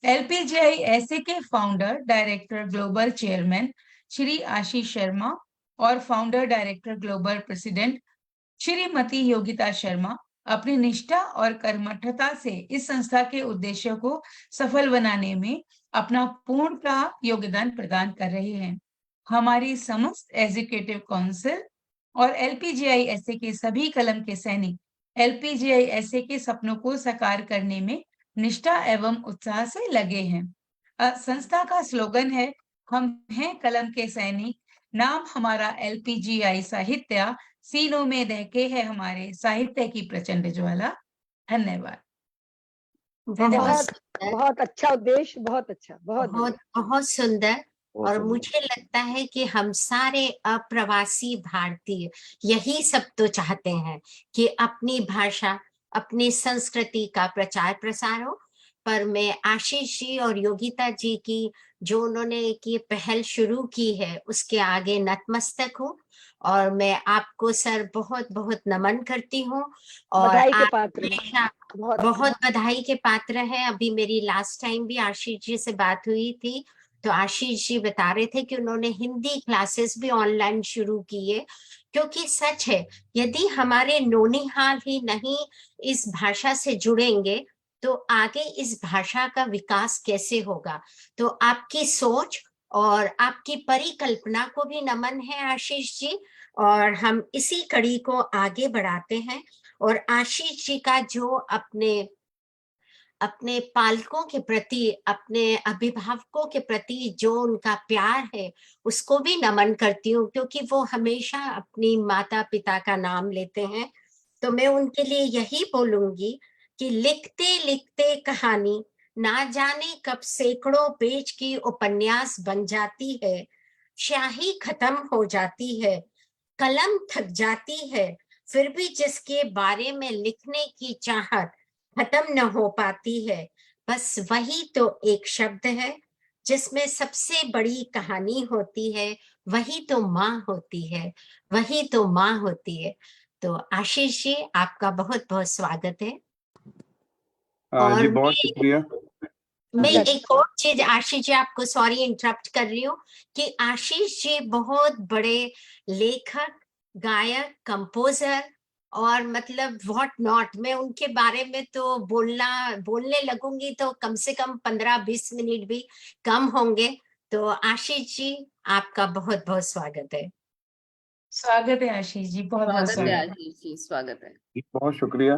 एलपीजीआई ऐसे के founder director global chairman Shri Ashish Sharma और founder director global president Shrimati Yogita Sharma अपनी निष्ठा और कर्मठता से इस संस्था के उद्देश्यों को सफल बनाने में अपना पूर्णतः योगदान प्रदान कर रहे हैं। हमारी समस्त एजुकेटिव काउंसिल और एलपीजीआई ऐसे के सभी कलम के सैनिक एलपीजीआई ऐसे के सपनों को साकार करने में निष्ठा एवं उत्साह से लगे हैं। संस्था का स्लोगन है, हम हैं कलम के सैनिक, नाम हमारा एलपीजीआई साहित्य, सीनों में दहके है हमारे साहित्य की प्रचंड ज्वाला। धन्यवाद। बहुत अच्छा उद्देश्य, बहुत अच्छा, बहुत सुंदर। और मुझे लगता है कि हम सारे अप्रवासी भारतीय यही सब तो चाहते हैं कि अपनी भाषा, अपनी संस्कृति का प्रचार प्रसार हो। पर मैं आशीष जी और योगिता जी की जो उन्होंने एक ये पहल शुरू की है उसके आगे नतमस्तक हूँ और मैं आपको सर बहुत बहुत नमन करती हूँ और बधाई के आप पात्र हमेशा बहुत बधाई के पात्र हैं। अभी मेरी लास्ट टाइम भी आशीष जी से बात हुई थी तो आशीष जी बता रहे थे कि उन्होंने हिंदी क्लासेस भी ऑनलाइन शुरू की है, क्योंकि सच है यदि हमारे नौनिहाल ही नहीं इस भाषा से जुड़ेंगे तो आगे इस भाषा का विकास कैसे होगा। तो आपकी सोच और आपकी परिकल्पना को भी नमन है आशीष जी, और हम इसी कड़ी को आगे बढ़ाते हैं। और आशीष जी का जो अपने अपने पालकों के प्रति, अपने अभिभावकों के प्रति जो उनका प्यार है उसको भी नमन करती हूँ, क्योंकि वो हमेशा अपनी माता पिता का नाम लेते हैं। तो मैं उनके लिए यही बोलूंगी कि लिखते लिखते कहानी ना जाने कब सैकड़ों पेज की उपन्यास बन जाती है, स्याही खत्म हो जाती है, कलम थक जाती है, फिर भी जिसके बारे में लिखने की चाहत खत्म न हो पाती है, बस वही तो एक शब्द है जिसमें सबसे बड़ी कहानी होती है, वही तो माँ होती है, वही तो माँ होती है। तो आशीष जी, आपका बहुत बहुत स्वागत है। जी और बहुत शुक्रिया। मैं जी एक और चीज आशीष जी, आपको सॉरी इंटरप्ट कर रही हूँ, कि आशीष जी बहुत बड़े लेखक, गायक, कंपोजर और मतलब व्हाट नॉट, मैं उनके बारे में तो बोलने लगूंगी तो कम से कम 15-20 मिनट भी कम होंगे। तो आशीष जी, आपका बहुत बहुत स्वागत है। स्वागत है आशीष जी, बहुत बहुत स्वागत है स्वागत है। आशीष जी, स्वागत है। बहुत शुक्रिया।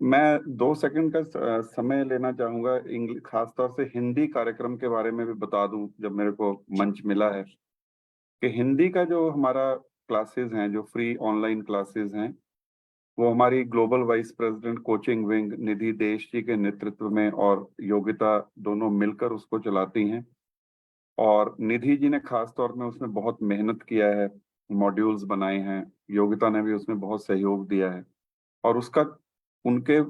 मैं 2 सेकंड का समय लेना चाहूंगा, इंग्लिश खासतौर से हिंदी कार्यक्रम के बारे में भी बता दूं, जब मेरे को मंच मिला है, कि हिंदी का जो हमारा क्लासेस हैं, जो फ्री ऑनलाइन क्लासेस हैं, वो हमारी global vice president coaching wing Nidhi Desh ji के नेतृत्व में और योगिता दोनों मिलकर उसको चलाती हैं। और निधि जी ने खास तौर में उसमें बहुत मेहनत किया है, मॉड्यूल्स बनाए हैं, योगिता ने भी उसमें बहुत सहयोग दिया है, और उसका उनके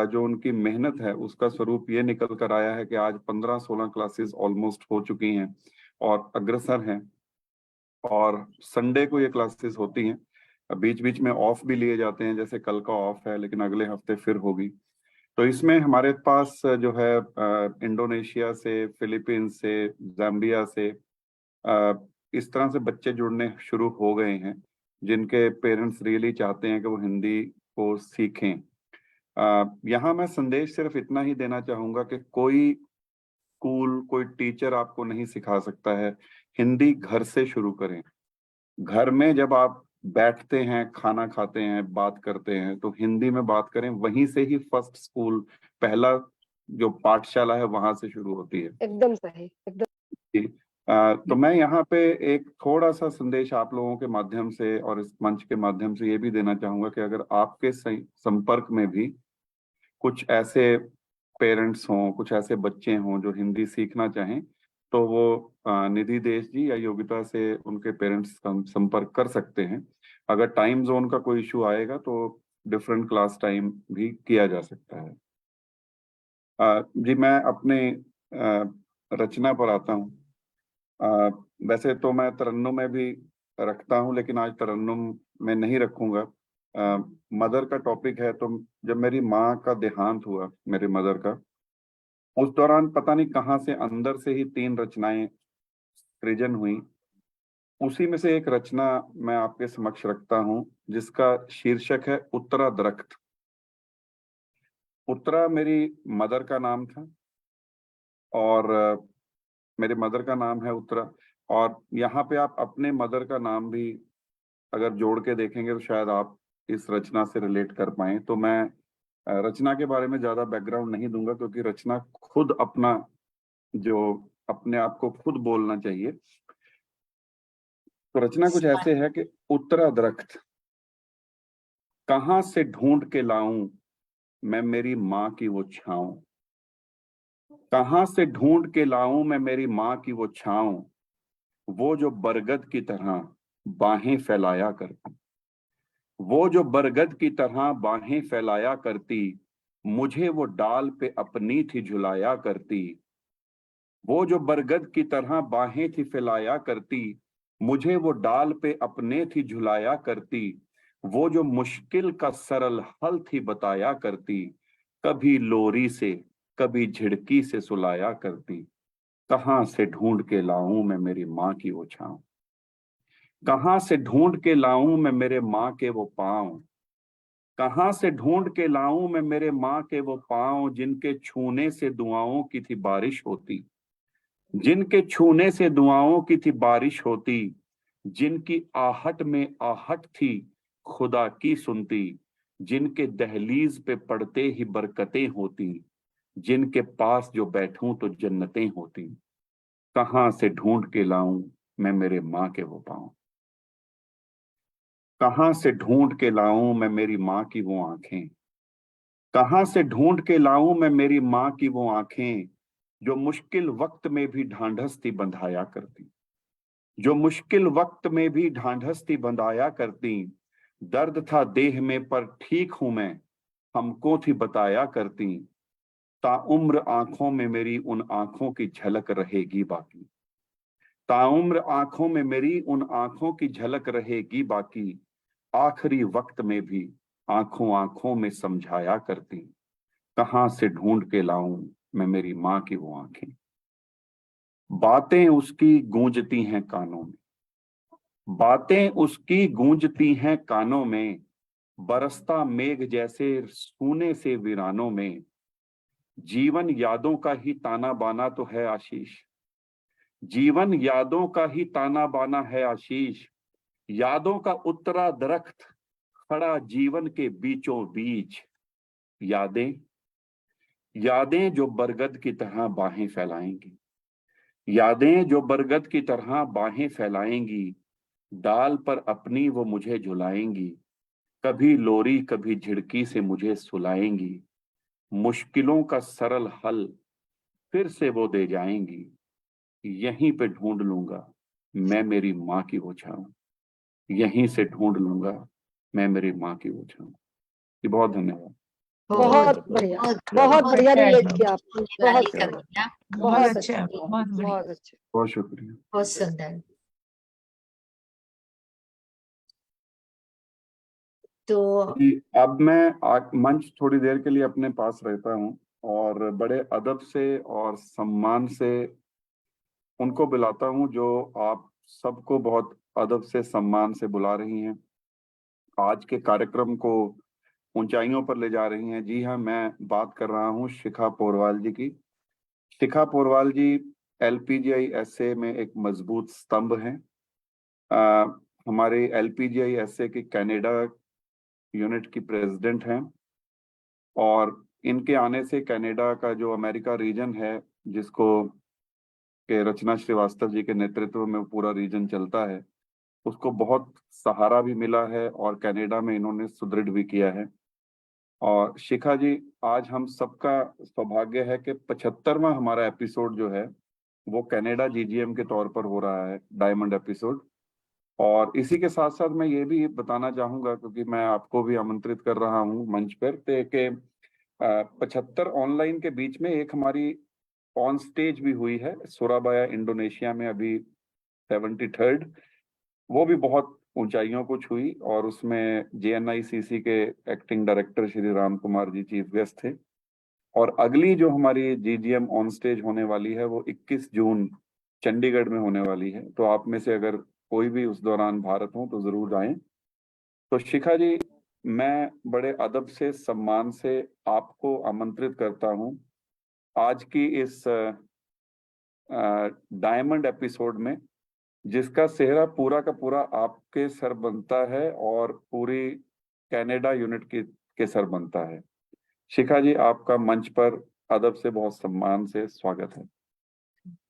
जो उनकी मेहनत है उसका स्वरूप ये निकल कर आया है कि आज 15-16 क्लासेस ऑलमोस्ट हो चुकी हैं और अग्रसर हैं। और संडे को ये क्लासेस होती हैं, बीच बीच में ऑफ भी लिए जाते हैं, जैसे कल का ऑफ है लेकिन अगले हफ्ते फिर होगी। तो इसमें हमारे पास जो है इंडोनेशिया से, फिलीपींस से, जाम्बिया से, इस तरह से बच्चे जुड़ने शुरू हो गए हैं, जिनके पेरेंट्स रियली चाहते हैं कि वो हिंदी को सीखें। यहाँ मैं संदेश सिर्फ इतना ही देना चाहूंगा कि कोई स्कूल, कोई टीचर आपको नहीं सिखा सकता है। हिंदी घर से शुरू करें। घर में जब आप बैठते हैं, खाना खाते हैं, बात करते हैं, तो हिंदी में बात करें। वहीं से ही फर्स्ट स्कूल, पहला जो पाठशाला है, वहां से शुरू होती है। एकदम सही, एकदम। जी। तो मैं यहाँ पे एक थोड़ा सा संदेश आप लोगों के माध्यम से और इस मंच के माध्यम से ये भी देना चाहूंगा कि अगर आपके संपर्क में भी कुछ ऐसे पेरेंट्स हों, कुछ ऐसे बच्चे हों जो हिंदी सीखना चाहें, तो वो निधि देश जी या योगिता से उनके पेरेंट्स संपर्क कर सकते हैं। अगर टाइम जोन का कोई इशू आएगा तो डिफरेंट क्लास टाइम भी किया जा सकता है। जी मैं अपने रचना पर आता हूँ। वैसे तो मैं तरन्नुम में भी रखता हूँ, लेकिन आज तरन्नुम में नहीं रखूंगा। मदर का टॉपिक है, तो जब मेरी माँ का देहांत हुआ, मेरे मदर का, उस दौरान पता नहीं कहाँ से अंदर से ही 3 रचनाएं सृजन हुई। उसी में से एक रचना मैं आपके समक्ष रखता हूँ, जिसका शीर्षक है उत्तरा दरख्त। उत्तरा मेरी मदर का नाम था और मेरे मदर का नाम है उत्तरा। और यहाँ पे आप अपने मदर का नाम भी अगर जोड़ के देखेंगे तो शायद आप इस रचना से रिलेट कर पाए। तो मैं रचना के बारे में ज्यादा बैकग्राउंड नहीं दूंगा, क्योंकि रचना खुद अपना जो अपने आप को खुद बोलना चाहिए। तो रचना कुछ ऐसे है कि उत्तरा दरख्त, कहाँ से ढूंढ के लाऊं मैं मेरी माँ की वो छाँव, कहाँ से ढूंढ के लाऊं मैं मेरी माँ की वो छाँव, वो जो बरगद की तरह बाहें फैलाया करती, वो जो बरगद की तरह बाहें फैलाया करती, मुझे वो डाल पे अपनी थी झुलाया करती, वो जो बरगद की तरह बाहें थी फैलाया करती, मुझे वो डाल पे अपने थी झुलाया करती, वो जो मुश्किल का सरल हल थी बताया करती, कभी लोरी से कभी झिड़की से सुलाया करती, कहाँ से ढूंढ के लाऊं मैं मेरी माँ की वो छाँव, कहाँ से ढूंढ के लाऊं मैं मेरे माँ के वो पाँव, कहाँ से ढूंढ के लाऊं मैं मेरे माँ के वो पाँव, जिनके छूने से दुआओं की थी बारिश होती, जिनके छूने से दुआओं की थी बारिश होती, जिनकी आहट में आहट थी खुदा की सुनती, जिनके दहलीज पे पड़ते ही बरकतें होती, जिनके पास जो बैठूं तो जन्नतें होती, कहां से ढूंढ के लाऊं मैं मेरे माँ के वो पाँव, कहां से ढूंढ के लाऊं मैं मेरी माँ की वो आंखें, कहां से ढूंढ के लाऊं मैं मेरी माँ की वो आंखें, जो मुश्किल वक्त में भी ढांढस थी बंधाया करती, जो मुश्किल वक्त में भी ढांढस थी बंधाया करती, दर्द था देह में पर ठीक हूं मैं, हमको थी बताया करती, ताउम्र आंखों में मेरी उन आंखों की झलक रहेगी बाकी, ताउम्र आंखों में मेरी उन आंखों की झलक रहेगी बाकी, आखिरी वक्त में भी आंखों आंखों में समझाया करती, कहां से ढूंढ के लाऊं मैं मेरी माँ की वो आंखें, बातें उसकी गूंजती हैं कानों में, बातें उसकी गूंजती हैं कानों में, बरसता मेघ जैसे सूने से वीरानों में, जीवन यादों का ही ताना बाना तो है आशीष, जीवन यादों का ही ताना बाना है आशीष, यादों का उतरा दरख्त खड़ा जीवन के बीचों बीच, यादें यादें जो बरगद की तरह बाहें फैलाएंगी, यादें जो बरगद की तरह बाहें फैलाएंगी, डाल पर अपनी वो मुझे झुलाएंगी, कभी लोरी कभी झिड़की से मुझे सुलाएंगी, मुश्किलों का सरल हल फिर से वो दे जाएंगी, यहीं पे ढूंढ लूंगा मैं मेरी माँ की वो छाँव, यहीं से ढूंढ लूंगा मैं मेरी माँ की वो छाँव। जी बहुत धन्यवाद। बहुत बढ़िया, बहुत बढ़िया रिलेट किया आपने, बहुत वाली बढ़िया, कविता, बहुत अच्छा, अच्छा, बहुत बढ़िया। बहुत अच्छा। बहुत शुक्रिया। बहुत सुंदर। तो अब मैं मंच थोड़ी देर के लिए अपने पास रहता हूँ और बड़े अदब से और सम्मान से उनको बुलाता हूँ जो आप सबको बहुत अदब से सम्मान से बुला रही हैं, आज के कार्यक्रम को ऊंचाइयों पर ले जा रही हैं। जी हाँ, मैं बात कर रहा हूँ शिखा पोरवाल जी की। शिखा पोरवाल जी एलपीजीआई एसए में एक मजबूत स्तंभ हैं। हमारे एलपीजीआई एसए की कनाडा यूनिट की प्रेसिडेंट हैं और इनके आने से कनाडा का जो अमेरिका रीजन है, जिसको के रचना श्रीवास्तव जी के नेतृत्व में पूरा रीजन चलता है, उसको बहुत सहारा भी मिला है और कनाडा में इन्होंने सुदृढ़ भी किया है। और शिखा जी, आज हम सबका सौभाग्य है कि 75वां हमारा एपिसोड जो है वो कनाडा जीजीएम के तौर पर हो रहा है, डायमंड एपिसोड। और इसी के साथ साथ मैं ये भी बताना चाहूंगा, क्योंकि मैं आपको भी आमंत्रित कर रहा हूँ मंच पर, कि 75 ऑनलाइन के बीच में एक हमारी ऑन स्टेज भी हुई है सुराबाया इंडोनेशिया में, अभी 73rd, वो भी बहुत ऊंचाइयों को छुई और उसमें जेएनआईसीसी के acting director Shri Ram Kumar ji chief guest थे। और अगली जो हमारी जीजीएम ऑन स्टेज होने वाली है वो 21 जून चंडीगढ़ में होने वाली है। तो आप में से अगर कोई भी उस दौरान भारत हो तो जरूर आएं। तो शिखा जी, मैं बड़े अदब से सम्मान से आपको आमंत्रित करता हूं आज की इस डायमंड एपिसोड में, जिसका सेहरा पूरा का पूरा आपके सर बनता है और पूरी कनाडा यूनिट के सर बनता है। शिखा जी, आपका मंच पर अदब से बहुत सम्मान से स्वागत है।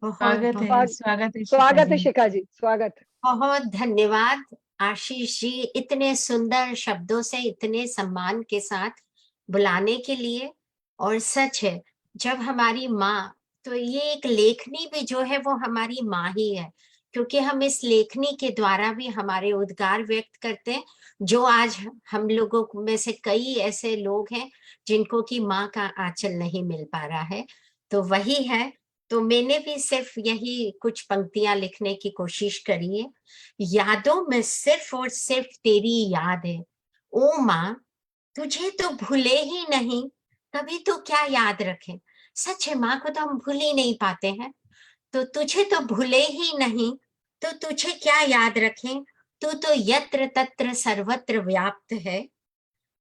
स्वागत है, स्वागत है, स्वागत है शिखा जी, स्वागत है। बहुत धन्यवाद आशीष जी, इतने सुंदर शब्दों से इतने सम्मान के साथ बुलाने के लिए। और सच है, जब हमारी माँ, तो ये एक लेखनी भी जो है वो हमारी माँ ही है, क्योंकि हम इस लेखनी के द्वारा भी हमारे उद्गार व्यक्त करते हैं, जो आज हम लोगों में से कई ऐसे लोग हैं जिनको कि माँ का आंचल नहीं मिल पा रहा है। तो वही है। तो मैंने भी सिर्फ यही कुछ पंक्तियां लिखने की कोशिश करी है। यादों में सिर्फ और सिर्फ तेरी याद है, ओ माँ तुझे तो भूले ही नहीं, कभी तो क्या याद रखें। सच है, माँ को तो हम भूल ही नहीं पाते हैं। तो तुझे तो भूले ही नहीं, तो तुझे क्या याद रखें, तू तो यत्र तत्र सर्वत्र व्याप्त है।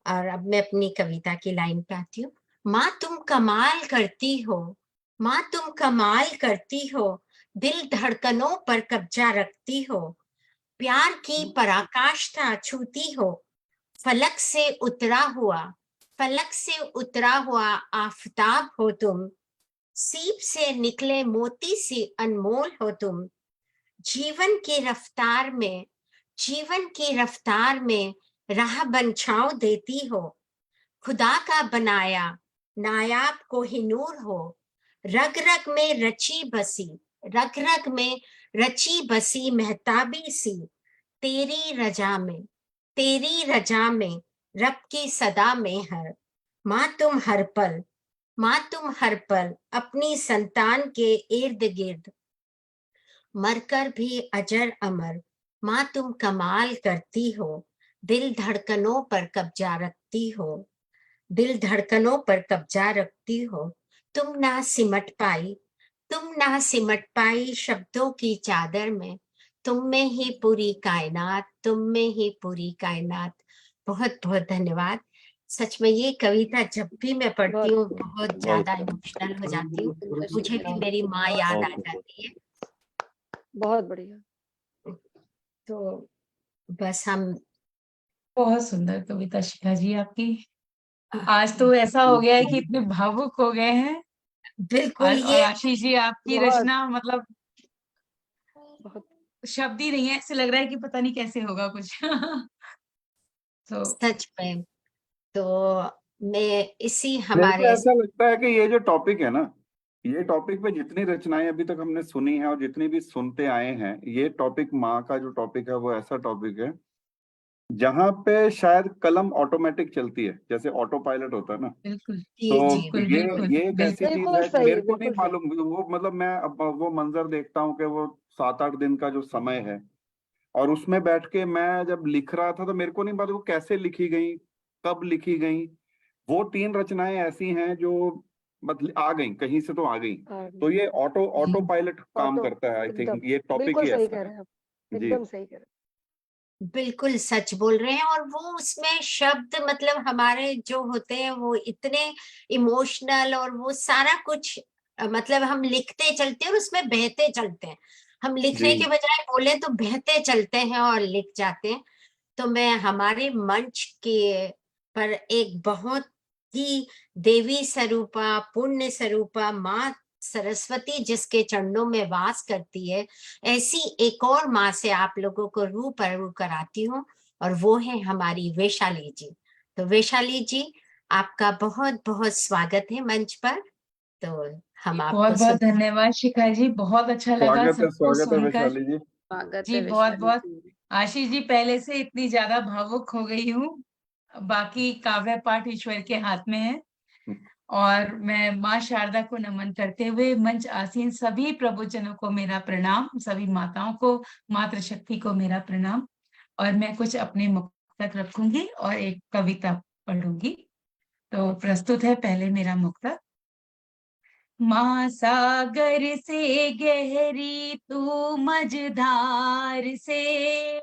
और अब मैं अपनी कविता की लाइन पे आती हूँ। माँ तुम कमाल करती हो, माँ तुम कमाल करती हो, दिल धड़कनों पर कब्जा रखती हो, प्यार की पराकाष्ठा छूती हो, फलक से उतरा हुआ आफताब हो तुम, सीप से निकले मोती सी अनमोल हो तुम। जीवन की रफ्तार में राह बनछाव देती हो, खुदा का बनाया नायाब कोहिनूर हो। रग रग में रची बसी महताबी सी, तेरी रजा में रब की सदा में हर। माँ तुम हर पल अपनी संतान के इर्द गिर्द, मरकर भी अजर अमर माँ तुम कमाल करती हो। दिल धड़कनों पर कब्जा रखती हो। तुम ना सिमट पाई शब्दों की चादर में, तुम में ही पूरी कायनात। बहुत बहुत धन्यवाद। सच में ये कविता जब भी मैं पढ़ती हूँ बहुत ज्यादा इमोशनल हो जाती हूँ। मुझे भी मेरी माँ याद आ जाती है। बहुत बढ़िया। तो बस हम बहुत सुंदर कविता शिखा जी आपकी। आज तो ऐसा हो गया है कि इतने भावुक हो गए हैं। बिल्कुल और ये आशीष जी आपकी बहुत रचना मतलब बहुत शब्द ही नहीं है, ऐसे लग रहा है कि पता नहीं कैसे होगा कुछ। तो सच में, तो मैं इसी मेरे को हमारे ऐसा लगता है कि ये जो टॉपिक है ना, ये टॉपिक पे जितनी रचनाएं अभी तक हमने सुनी है और जितनी भी सुनते आए हैं, ये टॉपिक माँ का जो टॉपिक है वो ऐसा टॉपिक है जहाँ पे शायद कलम ऑटोमेटिक चलती है, जैसे ऑटो पायलट होता है ना। बिल्कुल तो बिल्कुल ये बिल्कुल ये एक ऐसी चीज बिल्कुल है कि सही, मेरे को नहीं बिल्कुल सही। मालूम, वो मतलब मैं अब वो मंजर देखता हूँ कि वो 7-8 दिन का जो समय है और उसमें बैठ के मैं जब लिख रहा था तो मेरे को नहीं पता वो कैसे लिखी गई, कब लिखी गई। वो 3 रचनाएं ऐसी हैं जो मतलब आ गई, कहीं से तो आ गई। तो ये ऑटो पायलट काम ऑटो करता है, आई एकदम थिंक ये टॉपिक बिल्कुल ही सही ऐसा कह है। रहे हैं आप, जी एकदम सही कह रहे बिल्कुल सच बोल रहे हैं। और वो उसमें शब्द मतलब हमारे जो होते हैं वो इतने इमोशनल, और वो सारा कुछ मतलब हम लिखते चलते हैं और उसमें बहते चलते हैं। हम लिखने जी के बजाय बोले तो बहते चलते हैं और लिख जाते हैं। तो मैं हमारे मंच के पर एक बहुत ही देवी स्वरूपा, पुण्य स्वरूपा माँ सरस्वती जिसके चरणों में वास करती है, ऐसी एक और माँ से आप लोगों को रूबरू कराती हूँ, और वो है हमारी वैशाली जी। तो वैशाली जी, आपका बहुत बहुत स्वागत है मंच पर। तो हम बहुत आपको बहुत सुन धन्यवाद शिखा जी, बहुत अच्छा लगा सबको स्वागत है सुनकर। वैशाली जी। स्वागत जी है बहुत वैशाली बहुत। जी। आशीष जी पहले से इतनी ज्यादा भावुक हो गई हूँ, बाकी काव्य पाठ ईश्वर के हाथ में है। और मैं माँ शारदा को नमन करते हुए मंच आसीन सभी प्रभुजनों को मेरा प्रणाम, सभी माताओं को, मातृशक्ति को मेरा प्रणाम। और मैं कुछ अपने मुख तक रखूंगी और एक कविता पढ़ूंगी। तो प्रस्तुत है पहले मेरा मुक्तक। माँ सागर से गहरी तू मझधार से,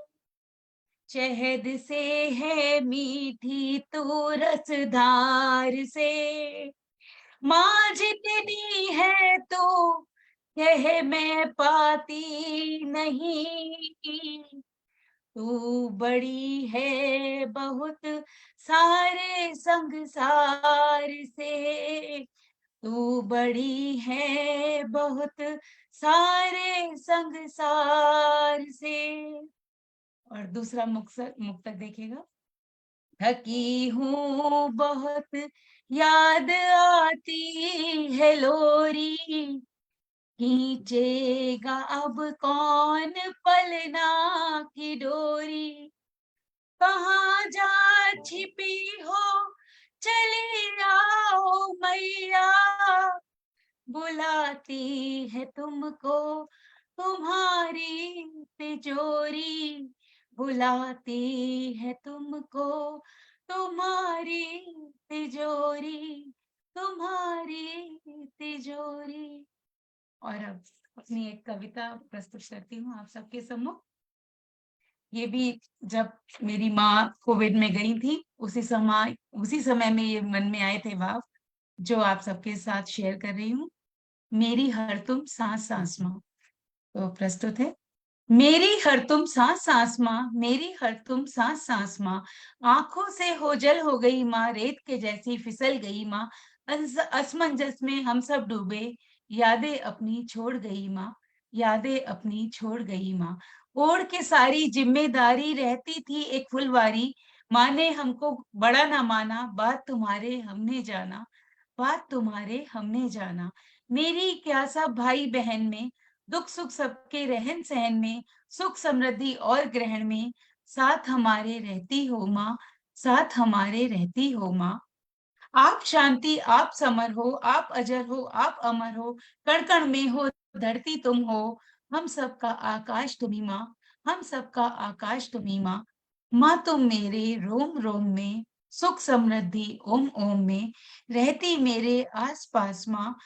शहद से है मीठी तू रसधार से। माँ जितनी है तो कह मैं पाती नहीं, तू बड़ी है बहुत सारे संसार से, तू बड़ी है बहुत सारे संसार से। और दूसरा मुक्तक देखिएगा। थकी हूँ बहुत याद आती है लोरी, खींचेगा अब कौन पलना की डोरी। कहाँ जा छिपी हो चली आओ मैया, बुलाती है तुमको तुम्हारी तिजोरी, बुलाती है तुमको तुम्हारी तिजोरी, तुम्हारी तिजोरी। और अब अपनी एक कविता प्रस्तुत करती हूँ आप सबके सम्मुख। ये भी जब मेरी माँ कोविड में गई थी उसी समय में ये मन में आए थे भाव, जो आप सबके साथ शेयर कर रही हूँ। मेरी हर तुम सांस सांस माँ। तो प्रस्तुत है मेरी हर तुम सांस सांस माँ, मेरी हर तुम सांस सांस माँ, आंखों से ओझल हो गई माँ, रेत के जैसी फिसल गई माँ, असमंजस में हम सब डूबे, यादें अपनी छोड़ गई माँ, यादें अपनी छोड़ गई माँ। ओढ़ के सारी जिम्मेदारी रहती थी एक फुलवारी, माँ ने हमको बड़ा ना माना, बात तुम्हारे हमने जाना, बात तुम्हारे हमने जाना। मेरी क्या सब भाई बहन में, दुख सुख सबके रहन सहन में, सुख समृद्धि और ग्रहण में, साथ हमारे रहती हो माँ, साथ हमारे रहती हो माँ। आप शांति, आप समर हो, आप अजर हो, आप अमर हो, कण कण में हो, धरती तुम हो, हम सबका आकाश तुम्ही माँ, हम सबका आकाश तुम्ही माँ। माँ तुम मेरे रोम रोम में, सुख समृद्धि ओम ओम में, रहती मेरे आस पास माँ,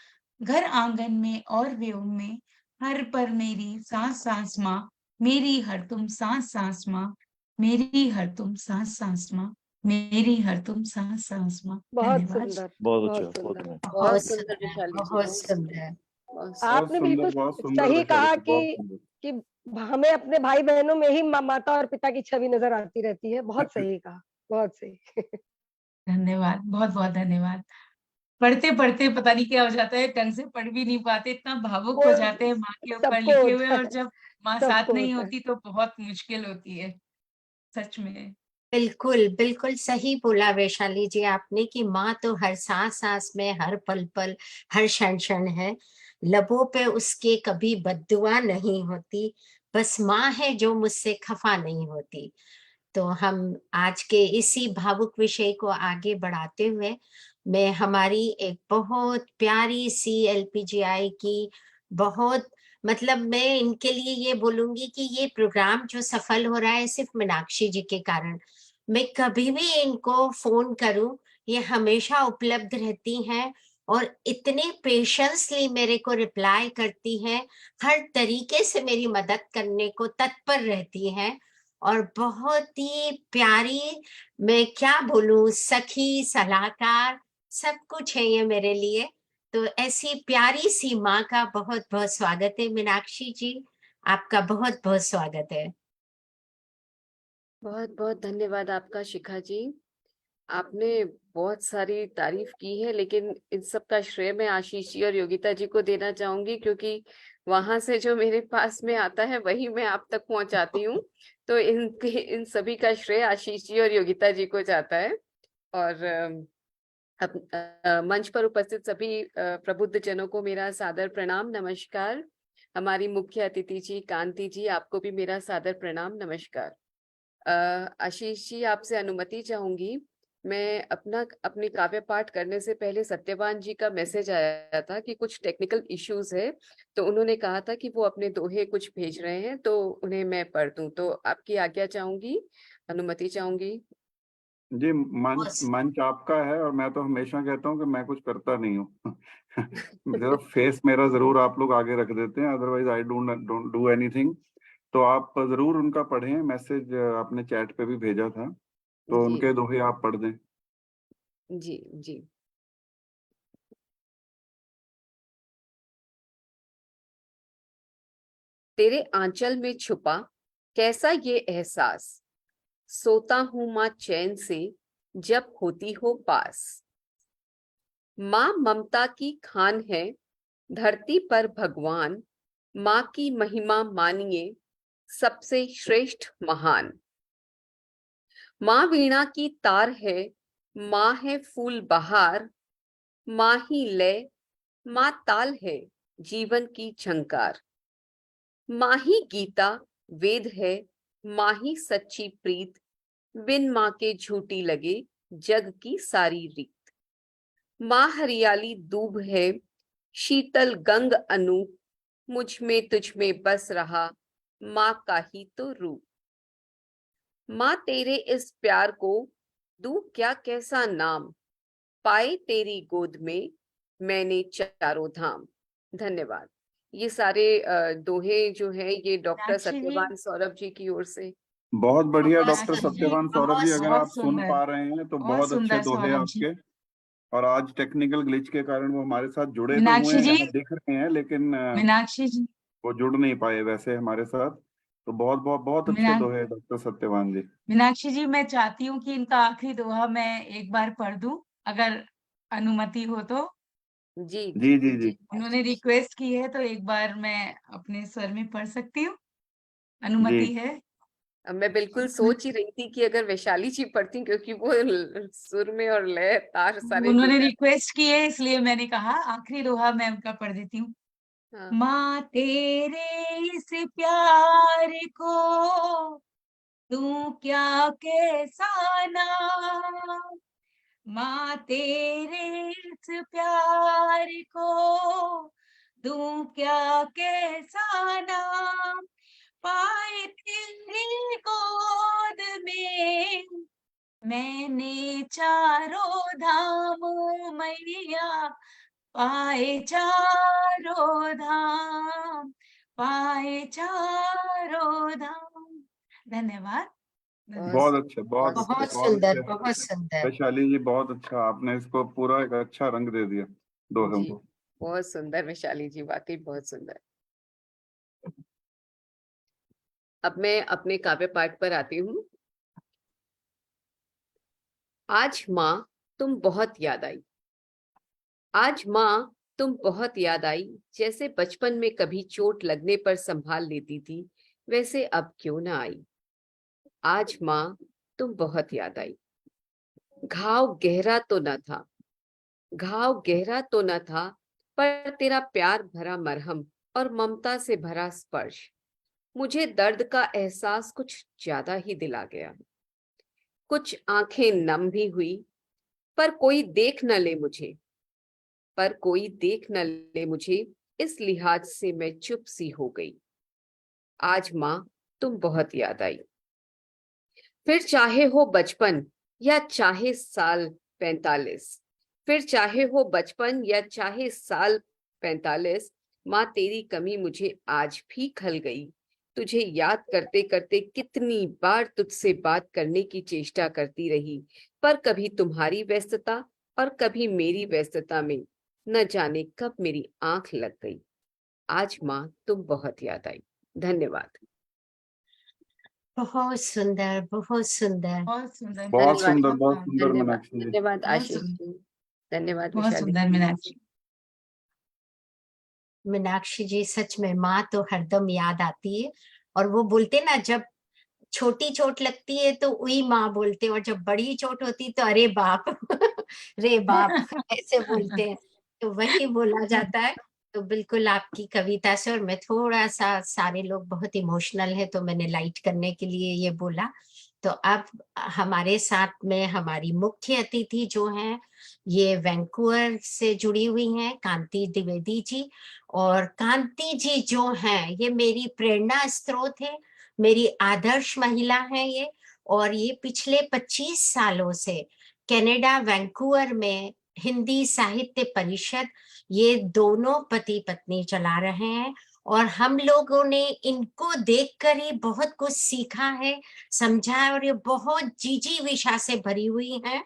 घर आंगन में और व्योम में, हर पर मेरी सांस सांस माँ, मेरी हर तुम सांस सांस माँ, मेरी हर तुम सांस सांस माँ, मेरी हर तुम सांस सांस माँ। बहुत धन्यवाद। सुंदर, बहुत बहुत अच्छा, बहुत सुंदर। बढ़िया। बहुत सुंदर विशाली जी, बहुत सुंदर। बहुत बहुत आपने बिल्कुल सुंदर, बहुत सुंदर सही वैशाली कहा जी, बहुत सुंदर। कि हमें अपने भाई बहनों में ही माता और पिता की छवि नजर आती रहती है। बहुत सही कहा, बहुत सही। धन्यवाद, बहुत बहुत धन्यवाद। पढ़ते पढ़ते पता नहीं क्या हो जाता है, ढंग से पढ़ भी नहीं पाते, इतना भावुक वो हो जाते हैं माँ के ऊपर सबको लिखे हुए, होता और है, जब माँ साथ सबको नहीं होता है। होती तो बहुत मुश्किल होती है, सच में। बिल्कुल बिल्कुल सही बोला वैशाली जी आपने कि माँ तो हर सांस सांस में, हर पल पल, हर क्षण क्षण है। लबों पे उसके कभी बद्दुआ नहीं होती, बस माँ है जो मुझसे खफा नहीं होती। तो हम आज के इसी भावुक विषय को आगे बढ़ाते हुए मैं हमारी एक बहुत प्यारी सी एलपीजीआई की बहुत मतलब मैं इनके लिए ये बोलूंगी कि ये प्रोग्राम जो सफल हो रहा है सिर्फ मीनाक्षी जी के कारण। मैं कभी भी इनको फोन करूं ये हमेशा उपलब्ध रहती हैं और इतने पेशेंसली मेरे को रिप्लाई करती हैं, हर तरीके से मेरी मदद करने को तत्पर रहती हैं और बहुत ही प्यारी, मैं क्या बोलूं, सखी सलाहकार सब कुछ है ये मेरे लिए। तो ऐसी प्यारी सी माँ का बहुत बहुत स्वागत है मीनाक्षी जी, आपका बहुत बहुत स्वागत है। बहुत बहुत धन्यवाद आपका शिखा जी। आपने बहुत सारी तारीफ की है, लेकिन इन सब का श्रेय मैं आशीष जी और योगिता जी को देना चाहूंगी, क्योंकि वहां से जो मेरे पास में आता है वही मैं आप तक पहुंचाती हूँ। तो इन सभी का श्रेय आशीष जी और योगिता जी को जाता है। और मंच पर उपस्थित सभी प्रबुद्ध जनों को मेरा सादर प्रणाम, नमस्कार। हमारी मुख्य अतिथि जी कांति जी, आपको भी मेरा सादर प्रणाम, नमस्कार। आशीष जी, आपसे अनुमति चाहूंगी। मैं अपनी काव्य पाठ करने से पहले सत्यवान जी का मैसेज आया था कि कुछ टेक्निकल इश्यूज है, तो उन्होंने कहा था कि वो अपने दोहे कुछ भेज रहे हैं, तो उन्हें मैं पढ़ दूं। तो आपकी आज्ञा चाहूंगी, अनुमति चाहूंगी। जी, मंच आपका है और मैं तो हमेशा कहता हूँ कि मैं कुछ करता नहीं हूँ। सिर्फ फेस मेरा जरूर आप लोग आगे रख देते हैं, otherwise I don't do anything. तो आप जरूर उनका पढ़ें, मैसेज आपने चैट पे भी भेजा था, तो जी उनके दोहे आप पढ़ दें। जी जी। तेरे आंचल में छुपा कैसा ये एहसास, सोता हूं मां चैन से जब होती हो पास। मां ममता की खान है धरती पर भगवान, मां की महिमा मानिए सबसे श्रेष्ठ महान। मां वीणा की तार है, मां है फूल बहार, मां ही लय, मां ताल है जीवन की झंकार। मां ही गीता वेद है, मां ही सच्ची प्रीत, बिन मां के झूठी लगे जग की सारी रीत। मां हरियाली दूब है, शीतल गंग अनूप, मुझ में तुझ में बस रहा मां का ही तो रूप। मां तेरे इस प्यार को दूं क्या कैसा नाम, पाए तेरी गोद में मैंने चारों धाम। धन्यवाद। ये सारे दोहे जो है ये डॉक्टर मीनाक्षी जी, सत्यवान सौरभ जी की ओर से। बहुत बढ़िया डॉक्टर मीनाक्षी जी, सत्यवान सौरभ जी, बहुत अगर आप बहुत सुन सुंदर, पा रहे हैं तो बहुत बहुत अच्छे सुंदर दोहे सौरभ जी। आपके। और आज टेक्निकल ग्लिच के कारण वो हमारे साथ जुड़े तो हुए मीनाक्षी हैं, जी, यहाँ दिख रहे हैं, लेकिन मीनाक्षी जी, वो जुड़ नहीं पाए वैसे हमारे साथ। तो बहुत बहुत बहुत अच्छे मीना दोहे डॉक्टर सत्यवान जी। मीनाक्षी जी, मैं चाहती हूँ कि इनका आखिरी दोहा मैं एक बार पढ़ दूं, अगर अनुमति हो तो। जी जी जी जी उन्होंने रिक्वेस्ट की है तो एक बार मैं अपने स्वर में पढ़ सकती हूँ, जी अनुमति है? अब मैं बिल्कुल सोच ही रही थी कि अगर वैशाली जी पढ़ती, क्योंकि वो सुर में और लय तार सारे उन्होंने गुजर। रिक्वेस्ट की है इसलिए मैंने कहा आखिरी दोहा मैं उनका पढ़ देती हूँ। हाँ। माँ तेरे इस प्यार को तू क्या कैसा नाम, माँ तेरे इस प्यार को तू क्या कैसा नाम, पाए तेरी गोद में मैंने चारों धाम मैया, पाए चारों धाम, पाए चारों धाम। धन्यवाद। बहुत अच्छे बहुत अच्छे बहुत बहुत सुंदर, अच्छे बहुत सुंदर। वैशाली जी, बहुत अच्छा, आपने इसको पूरा एक अच्छा रंग दे दिया दोहे जी को। बहुत सुंदर वैशाली जी, वाकई बहुत सुंदर। अब मैं अपने काव्य पाठ पर आती हूँ। आज माँ तुम बहुत याद आई, आज माँ तुम बहुत याद आई, जैसे बचपन में कभी चोट लगने पर संभाल लेती थी, वैसे अब क्यों ना आई। आज माँ तुम बहुत याद आई। घाव गहरा तो न था, घाव गहरा तो न था, पर तेरा प्यार भरा मरहम और ममता से भरा स्पर्श मुझे दर्द का एहसास कुछ ज्यादा ही दिला गया। कुछ आंखें नम भी हुई, पर कोई देख न ले मुझे, पर कोई देख न ले मुझे, इस लिहाज से मैं चुप सी हो गई। आज माँ तुम बहुत याद आई। फिर चाहे हो बचपन या चाहे साल 45, फिर चाहे हो बचपन या चाहे साल 45, माँ तेरी कमी मुझे आज भी खल गई। तुझे याद करते करते कितनी बार तुझसे बात करने की चेष्टा करती रही, पर कभी तुम्हारी व्यस्तता और कभी मेरी व्यस्तता में न जाने कब मेरी आंख लग गई। आज माँ तुम बहुत याद आई। धन्यवाद। बहुत सुंदर, बहुत सुंदर। बहुत सुंदर। बहुत धन्यवाद। सुंदर, बहुत हाँ, सुंदर धन्यवाद। मीनाक्षी जी। धन्यवाद बहुत आशीष सुंदर, जी। धन्यवाद बहुत वैशाली सुंदर जी। मीनाक्षी। मीनाक्षी जी, सच में माँ तो हरदम याद आती है। और वो बोलते ना, जब छोटी चोट लगती है तो उई माँ बोलते हैं, और जब बड़ी चोट होती तो अरे बाप रे बाप ऐसे बोलते हैं, तो वही बोला जाता है। तो बिल्कुल आपकी कविता से, और मैं थोड़ा सा, सारे लोग बहुत इमोशनल है तो मैंने लाइट करने के लिए ये बोला। तो अब हमारे साथ में हमारी मुख्य अतिथि जो हैं, ये वैंकूवर से जुड़ी हुई हैं, कांति द्विवेदी जी। और कांति जी जो हैं, ये मेरी प्रेरणा स्रोत है, मेरी आदर्श महिला है ये। और ये पिछले 25 सालों से कनाडा वैंकूवर में हिंदी साहित्य परिषद, ये दोनों पति पत्नी चला रहे हैं। और हम लोगों ने इनको देखकर ही बहुत कुछ सीखा है, समझा है, और ये बहुत जिजीविषा से भरी हुई है।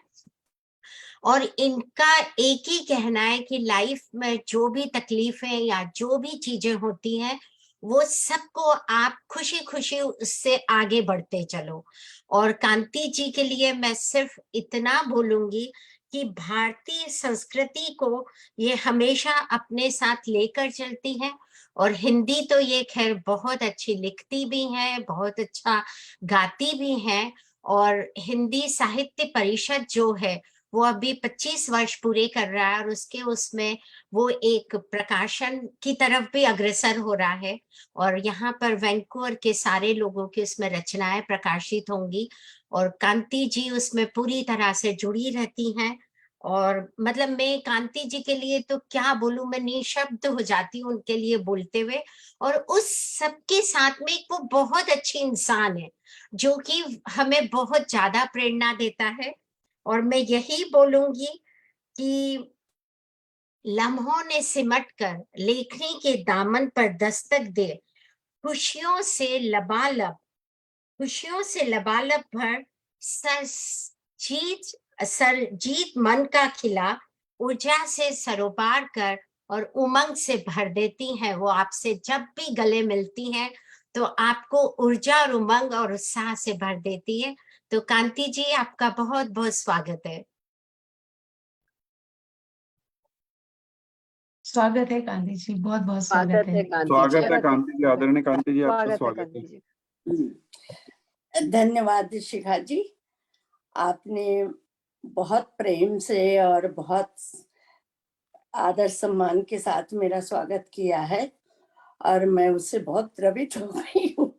और इनका एक ही कहना है कि लाइफ में जो भी तकलीफें या जो भी चीजें होती हैं, वो सबको आप खुशी खुशी उससे आगे बढ़ते चलो। और कांति जी के लिए मैं सिर्फ इतना बोलूंगी कि भारतीय संस्कृति को ये हमेशा अपने साथ लेकर चलती है। और हिंदी तो ये खैर बहुत अच्छी लिखती भी है, बहुत अच्छा गाती भी है। और हिंदी साहित्य परिषद जो है, वो अभी 25 वर्ष पूरे कर रहा है, और उसमें वो एक प्रकाशन की तरफ भी अग्रसर हो रहा है। और यहाँ पर वैंकूवर के सारे लोगों की उसमें रचनाएं प्रकाशित होंगी, और कांति जी उसमें पूरी तरह से जुड़ी रहती हैं। और मतलब मैं कांति जी के लिए तो क्या बोलूं, मैं निशब्द हो जाती हूँ उनके लिए बोलते हुए। और उस सबके साथ में एक वो बहुत अच्छी इंसान है, जो कि हमें बहुत ज्यादा प्रेरणा देता है। और मैं यही बोलूंगी कि लम्हों ने सिमटकर लेखनी के दामन पर दस्तक दे, खुशियों से लबालब, खुशियों से लबालब भर, सरजीत मन का खिला, ऊर्जा से सरोबार कर और उमंग से भर देती हैं। वो आपसे जब भी गले मिलती हैं तो आपको ऊर्जा और उमंग और उत्साह से भर देती है। तो कांति जी, आपका बहुत बहुत स्वागत है। स्वागत है कांति जी, बहुत बहुत स्वागत है। स्वागत है कांति जी, आदरणीय कांति जी, आपका स्वागत है स्वागत है। कांति जी। धन्यवाद शिखा जी, आपने बहुत प्रेम से और बहुत आदर सम्मान के साथ मेरा स्वागत किया है और मैं उससे बहुत द्रवित हो गई हूँ।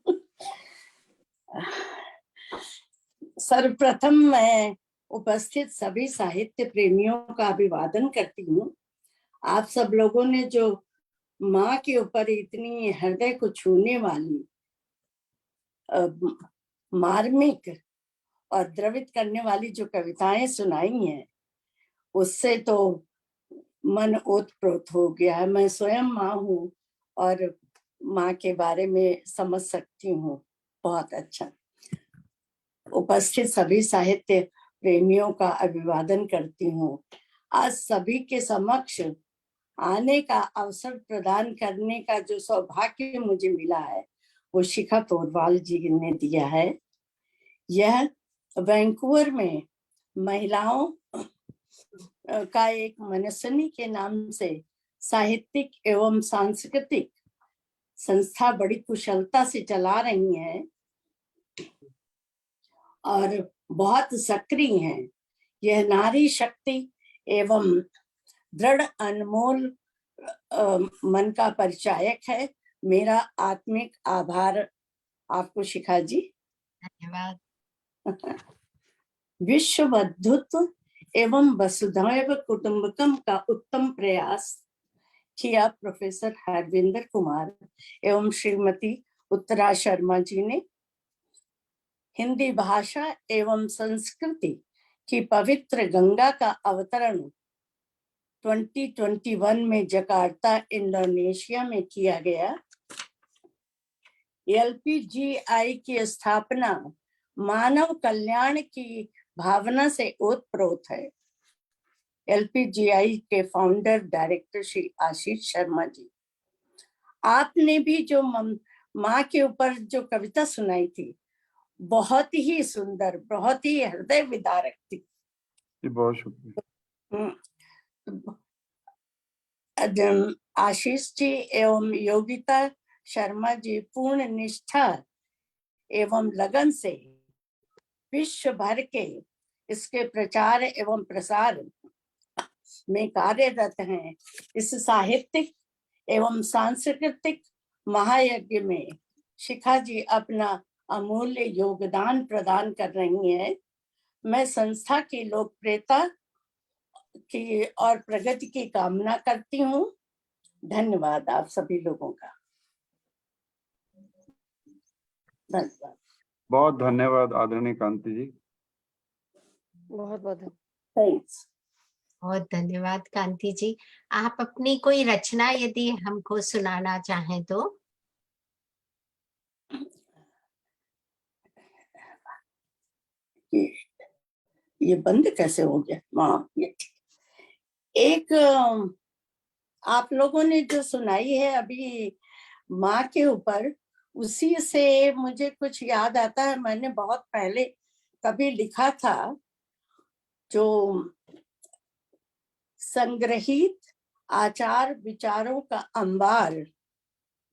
सर्वप्रथम मैं उपस्थित सभी साहित्य प्रेमियों का अभिवादन करती हूँ। आप सब लोगों ने जो माँ के ऊपर इतनी हृदय को छूने वाली मार्मिक और द्रवित करने वाली जो कविताएं सुनाई हैं, उससे तो मन ओतप्रोत हो गया है। मैं स्वयं माँ हूँ और माँ के बारे में समझ सकती हूँ बहुत अच्छा। उपस्थित सभी साहित्य प्रेमियों का अभिवादन करती हूँ। आज सभी के समक्ष आने का अवसर प्रदान करने का जो सौभाग्य मुझे मिला है वो शिखा पोरवाल जी ने दिया है। यह वैंकूवर में महिलाओं का एक मनसनी के नाम से साहित्यिक एवं सांस्कृतिक संस्था बड़ी कुशलता से चला रही हैं और बहुत सक्रिय हैं। यह नारी शक्ति एवं दृढ़ अनमोल मन का परिचायक है। मेरा आत्मिक आभार आपको शिखा जी। धन्यवाद। विश्व अद्भुत एवं वसुधैव कुटुंबकम का उत्तम प्रयास किया प्रोफेसर हरविंदर कुमार एवं श्रीमती उत्तरा शर्मा जी ने। हिंदी भाषा एवं संस्कृति की पवित्र गंगा का अवतरण 2021 में जकार्ता इंडोनेशिया में किया गया। LPGI की स्थापना मानव कल्याण की भावना से ओतप्रोत है। LPGI के फाउंडर डायरेक्टर श्री आशीष शर्मा जी, आपने भी जो माँ के ऊपर जो कविता सुनाई थी बहुत ही सुंदर, बहुत ही हृदय विदारक थी। बहुत शुक्रिया। आशीष जी एवं योगिता शर्मा जी पूर्ण निष्ठा एवं लगन से विश्व भर के इसके प्रचार एवं प्रसार में कार्यरत हैं। इस साहित्यिक एवं सांस्कृतिक महायज्ञ में शिखा जी अपना अमूल्य योगदान प्रदान कर रही हैं। मैं संस्था की लोकप्रियता की और प्रगति की कामना करती हूँ। धन्यवाद आप सभी लोगों का। धन्यवाद। बहुत धन्यवाद आदरणीय कांति जी। बहुत बहुत थैंक्स। बहुत धन्यवाद कांति जी। आप अपनी कोई रचना यदि हमको सुनाना चाहें तो। ये बंद कैसे हो गया? हाँ, एक आप लोगों ने जो सुनाई है अभी माँ के ऊपर, उसी से मुझे कुछ याद आता है। मैंने बहुत पहले कभी लिखा था, जो संग्रहित आचार विचारों का अंबार,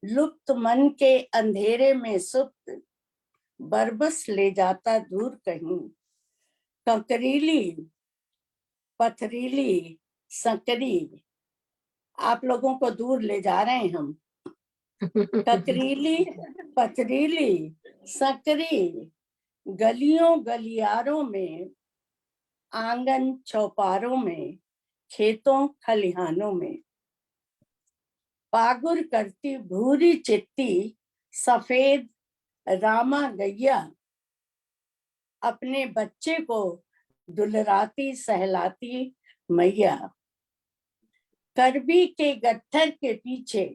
लुप्त मन के अंधेरे में सुप्त बरबस ले जाता दूर कहीं। ककरीली पथरीली सकरी, आप लोगों को दूर ले जा रहे हैं हम। ककरीली पथरीली सकरी, गलियों गलियारों में, आंगन चौपारों में, खेतों खलिहानों में, पागुर करती भूरी चित्ती सफेद रामा गैया, अपने बच्चे को दुलराती सहलाती मैया। करबी के गट्ठर के पीछे,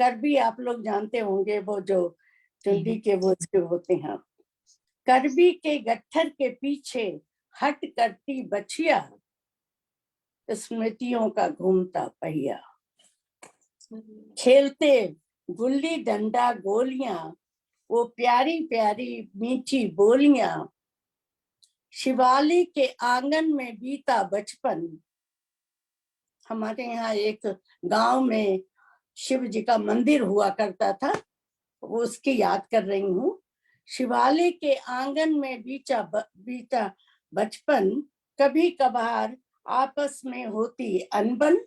करबी आप लोग जानते होंगे, वो जो चुंडी के वो होते हैं। करबी के गट्ठर के पीछे हट करती बछिया, स्मृतियों का घूमता पहिया। खेलते गुल्ली डंडा गोलियां वो प्यारी प्यारी मीठी बोलियां, शिवालिक के आंगन में बीता बचपन। हमारे यहाँ एक गांव में शिव जी का मंदिर हुआ करता था, उसकी याद कर रही हूँ। शिवालिक के आंगन में बीता बचपन, कभी कभार आपस में होती अनबन,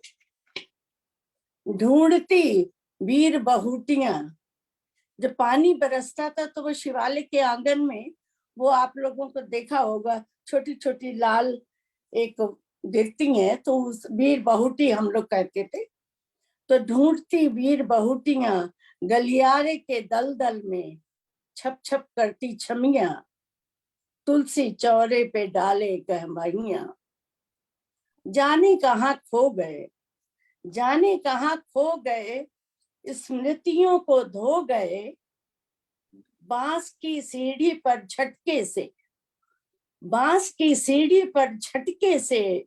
ढूंढती वीर बहुटियां। जब पानी बरसता था तो वो शिवालिक के आंगन में, वो आप लोगों को देखा होगा, छोटी छोटी लाल एक गिरती हैं, तो उस वीर बहुटी हम लोग कहते थे। तो ढूंढती वीर बहुटियां गलियारे के दलदल में, छप छप करती छमियां, तुलसी चौरे पे डाले गहमाइयां। जाने कहाँ खो गए, जाने कहाँ खो गए, स्मृतियों को धो गए, बांस की सीढ़ी पर झटके से, बांस की सीढ़ी पर झटके से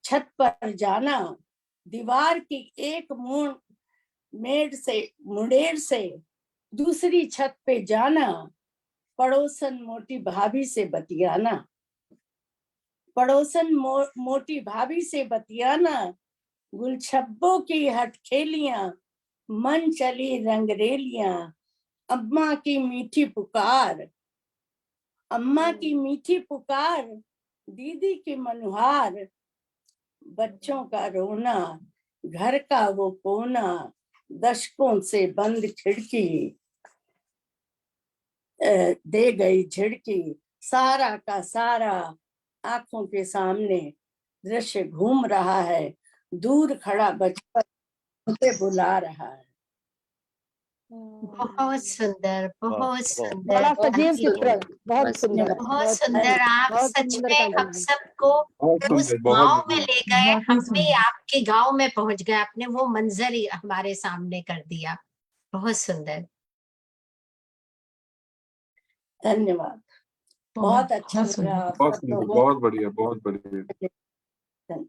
छत पर जाना, दीवार की एक मुंडेर से दूसरी छत पे जाना, पड़ोसन मोटी भाभी से बतियाना, पड़ोसन मोटी भाभी से बतियाना, गुलछब्बों की हटखेलियां, मन चली रंगरेलियां, अम्मा की मीठी पुकार, अम्मा की मीठी पुकार, दीदी की मनुहार, बच्चों का रोना, घर का वो कोना, दशकों से बंद खिड़की दे गई झिड़की, सारा का सारा आंखों के सामने दृश्य घूम रहा है, दूर खड़ा बचपन उसे बुला रहा है। बहुत सुंदर, बहुत सुंदर, बड़ा सजीव बहुत चित्र है, बहुत सुंदर, बहुत सुंदर। आप बहुत सच सुंदर में कान्हा हम जी। सबको बहुत उस सुंदर, बहुत गांव में सुंदर। ले गए, बहुत ही हम भी सुंदर। आपके गांव में पहुंच गए, आपने वो मंजर ही हमारे सामने कर दिया। बहुत सुंदर। धन्यवाद, बहुत अच्छा बहुत लगा सुंदर। आप बहुत सब सुंदर, लोगों बहुत बढ़िया, बहुत बढ़िया।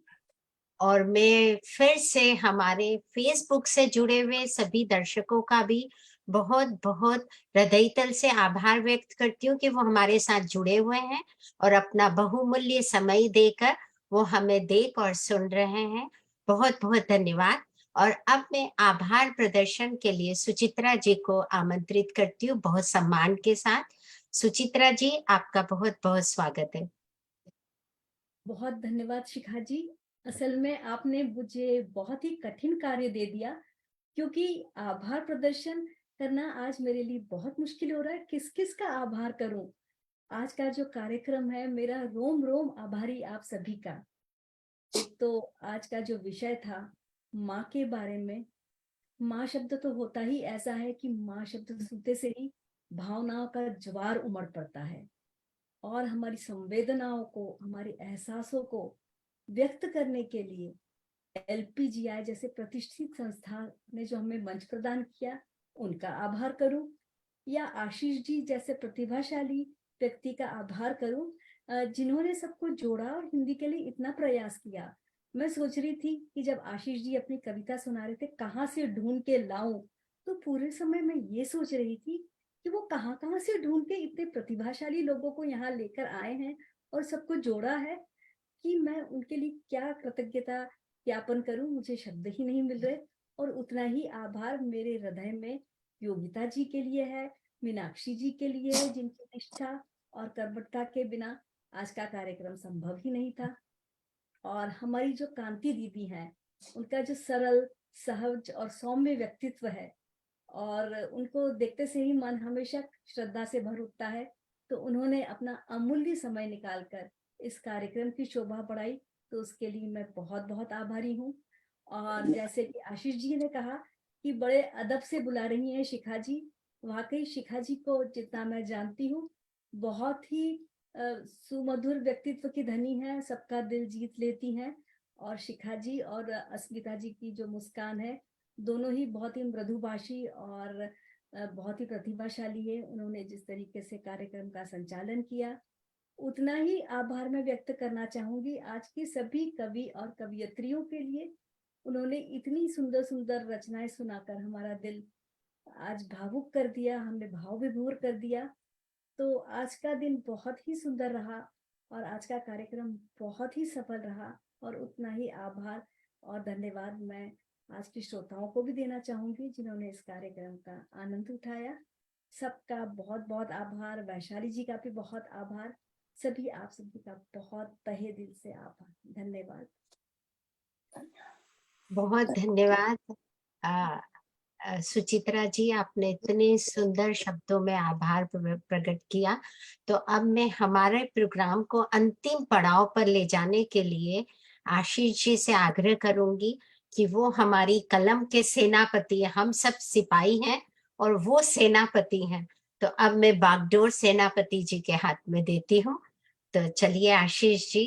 और मैं फिर से हमारे फेसबुक से जुड़े हुए सभी दर्शकों का भी बहुत बहुत हृदयतल से आभार व्यक्त करती हूँ कि वो हमारे साथ जुड़े हुए हैं और अपना बहुमूल्य समय देकर वो हमें देख और सुन रहे हैं। बहुत बहुत धन्यवाद। और अब मैं आभार प्रदर्शन के लिए सुचित्रा जी को आमंत्रित करती हूँ बहुत सम्मान के साथ। सुचित्रा जी, आपका बहुत बहुत स्वागत है। बहुत धन्यवाद शिखा जी। असल में आपने मुझे बहुत ही कठिन कार्य दे दिया, क्योंकि आभार प्रदर्शन करना आज मेरे लिए बहुत मुश्किल हो रहा है। किस किस का आभार करूं? आज का जो कार्यक्रम है, मेरा रोम रोम आभारी आप सभी का। एक तो आज का जो विषय था माँ के बारे में। माँ शब्द तो होता ही ऐसा है कि माँ शब्द सुनते से ही भावनाओं का ज्वार उमड़ पड़ता है, और हमारी संवेदनाओं को, हमारे एहसासों को व्यक्त करने के लिए LPGI जैसे प्रतिष्ठित संस्था ने जो हमें मंच प्रदान किया, उनका आभार करूं, या आशीष जी जैसे प्रतिभाशाली व्यक्ति का आभार करूं, जिन्होंने सबको जोड़ा और हिंदी के लिए इतना प्रयास किया। मैं सोच रही थी कि जब आशीष जी अपनी कविता सुना रहे थे, कहाँ से ढूंढ के लाऊं, तो पूरे समय मैं ये सोच रही थी कि वो कहाँ कहाँ से ढूंढ के इतने प्रतिभाशाली लोगों को यहाँ लेकर आए हैं और सबको जोड़ा है, कि मैं उनके लिए क्या कृतज्ञता ज्ञापन करूं। मुझे शब्द ही नहीं मिल रहे। और उतना ही आभार मेरे हृदय में योगिता जी के लिए है, मीनाक्षी जी के लिए है, जिनकी निष्ठा और कर्मठता के बिना आज का कार्यक्रम संभव ही नहीं था। और हमारी जो कांति दीदी हैं, उनका जो सरल, सहज और सौम्य व्यक्तित्व है, और उनको देखते से ही मन हमेशा श्रद्धा से भर उठता है। तो उन्होंने अपना अमूल्य समय निकालकर इस कार्यक्रम की शोभा बढ़ाई, तो उसके लिए मैं बहुत बहुत आभारी हूँ। और जैसे कि आशीष जी ने कहा कि बड़े अदब से बुला रही हैं शिखा जी, वाकई शिखा जी को जितना मैं जानती हूँ, बहुत ही सुमधुर व्यक्तित्व की धनी है, सबका दिल जीत लेती हैं। और शिखा जी और अस्मिता जी की जो मुस्कान है, दोनों ही बहुत ही मृदुभाषी और बहुत ही प्रतिभाशाली है। उन्होंने जिस तरीके से कार्यक्रम का संचालन किया, उतना ही आभार मैं व्यक्त करना चाहूंगी आज की सभी कवि और कवियत्रियों के लिए। उन्होंने इतनी सुंदर सुंदर रचनाएं सुनाकर हमारा दिल आज भावुक कर दिया, हमने भाव विभोर कर दिया। तो आज का दिन बहुत ही सुंदर रहा और आज का कार्यक्रम बहुत ही सफल रहा, और उतना ही आभार और धन्यवाद मैं आज के श्रोताओं को भी देना चाहूंगी जिन्होंने इस कार्यक्रम का आनंद उठाया। सबका बहुत बहुत आभार। वैशाली जी का भी बहुत आभार। सभी आप सभी का बहुत तहे दिल से आभार। धन्यवाद। बहुत धन्यवाद सुचित्रा जी, आपने इतने सुंदर शब्दों में आभार प्रकट किया। तो अब मैं हमारे प्रोग्राम को अंतिम पड़ाव पर ले जाने के लिए आशीष जी से आग्रह करूंगी कि वो हमारी कलम के सेनापति, हम सब सिपाही हैं और वो सेनापति हैं। तो अब मैं बागडोर सेनापति जी के हाथ में देती हूँ। तो चलिए आशीष जी,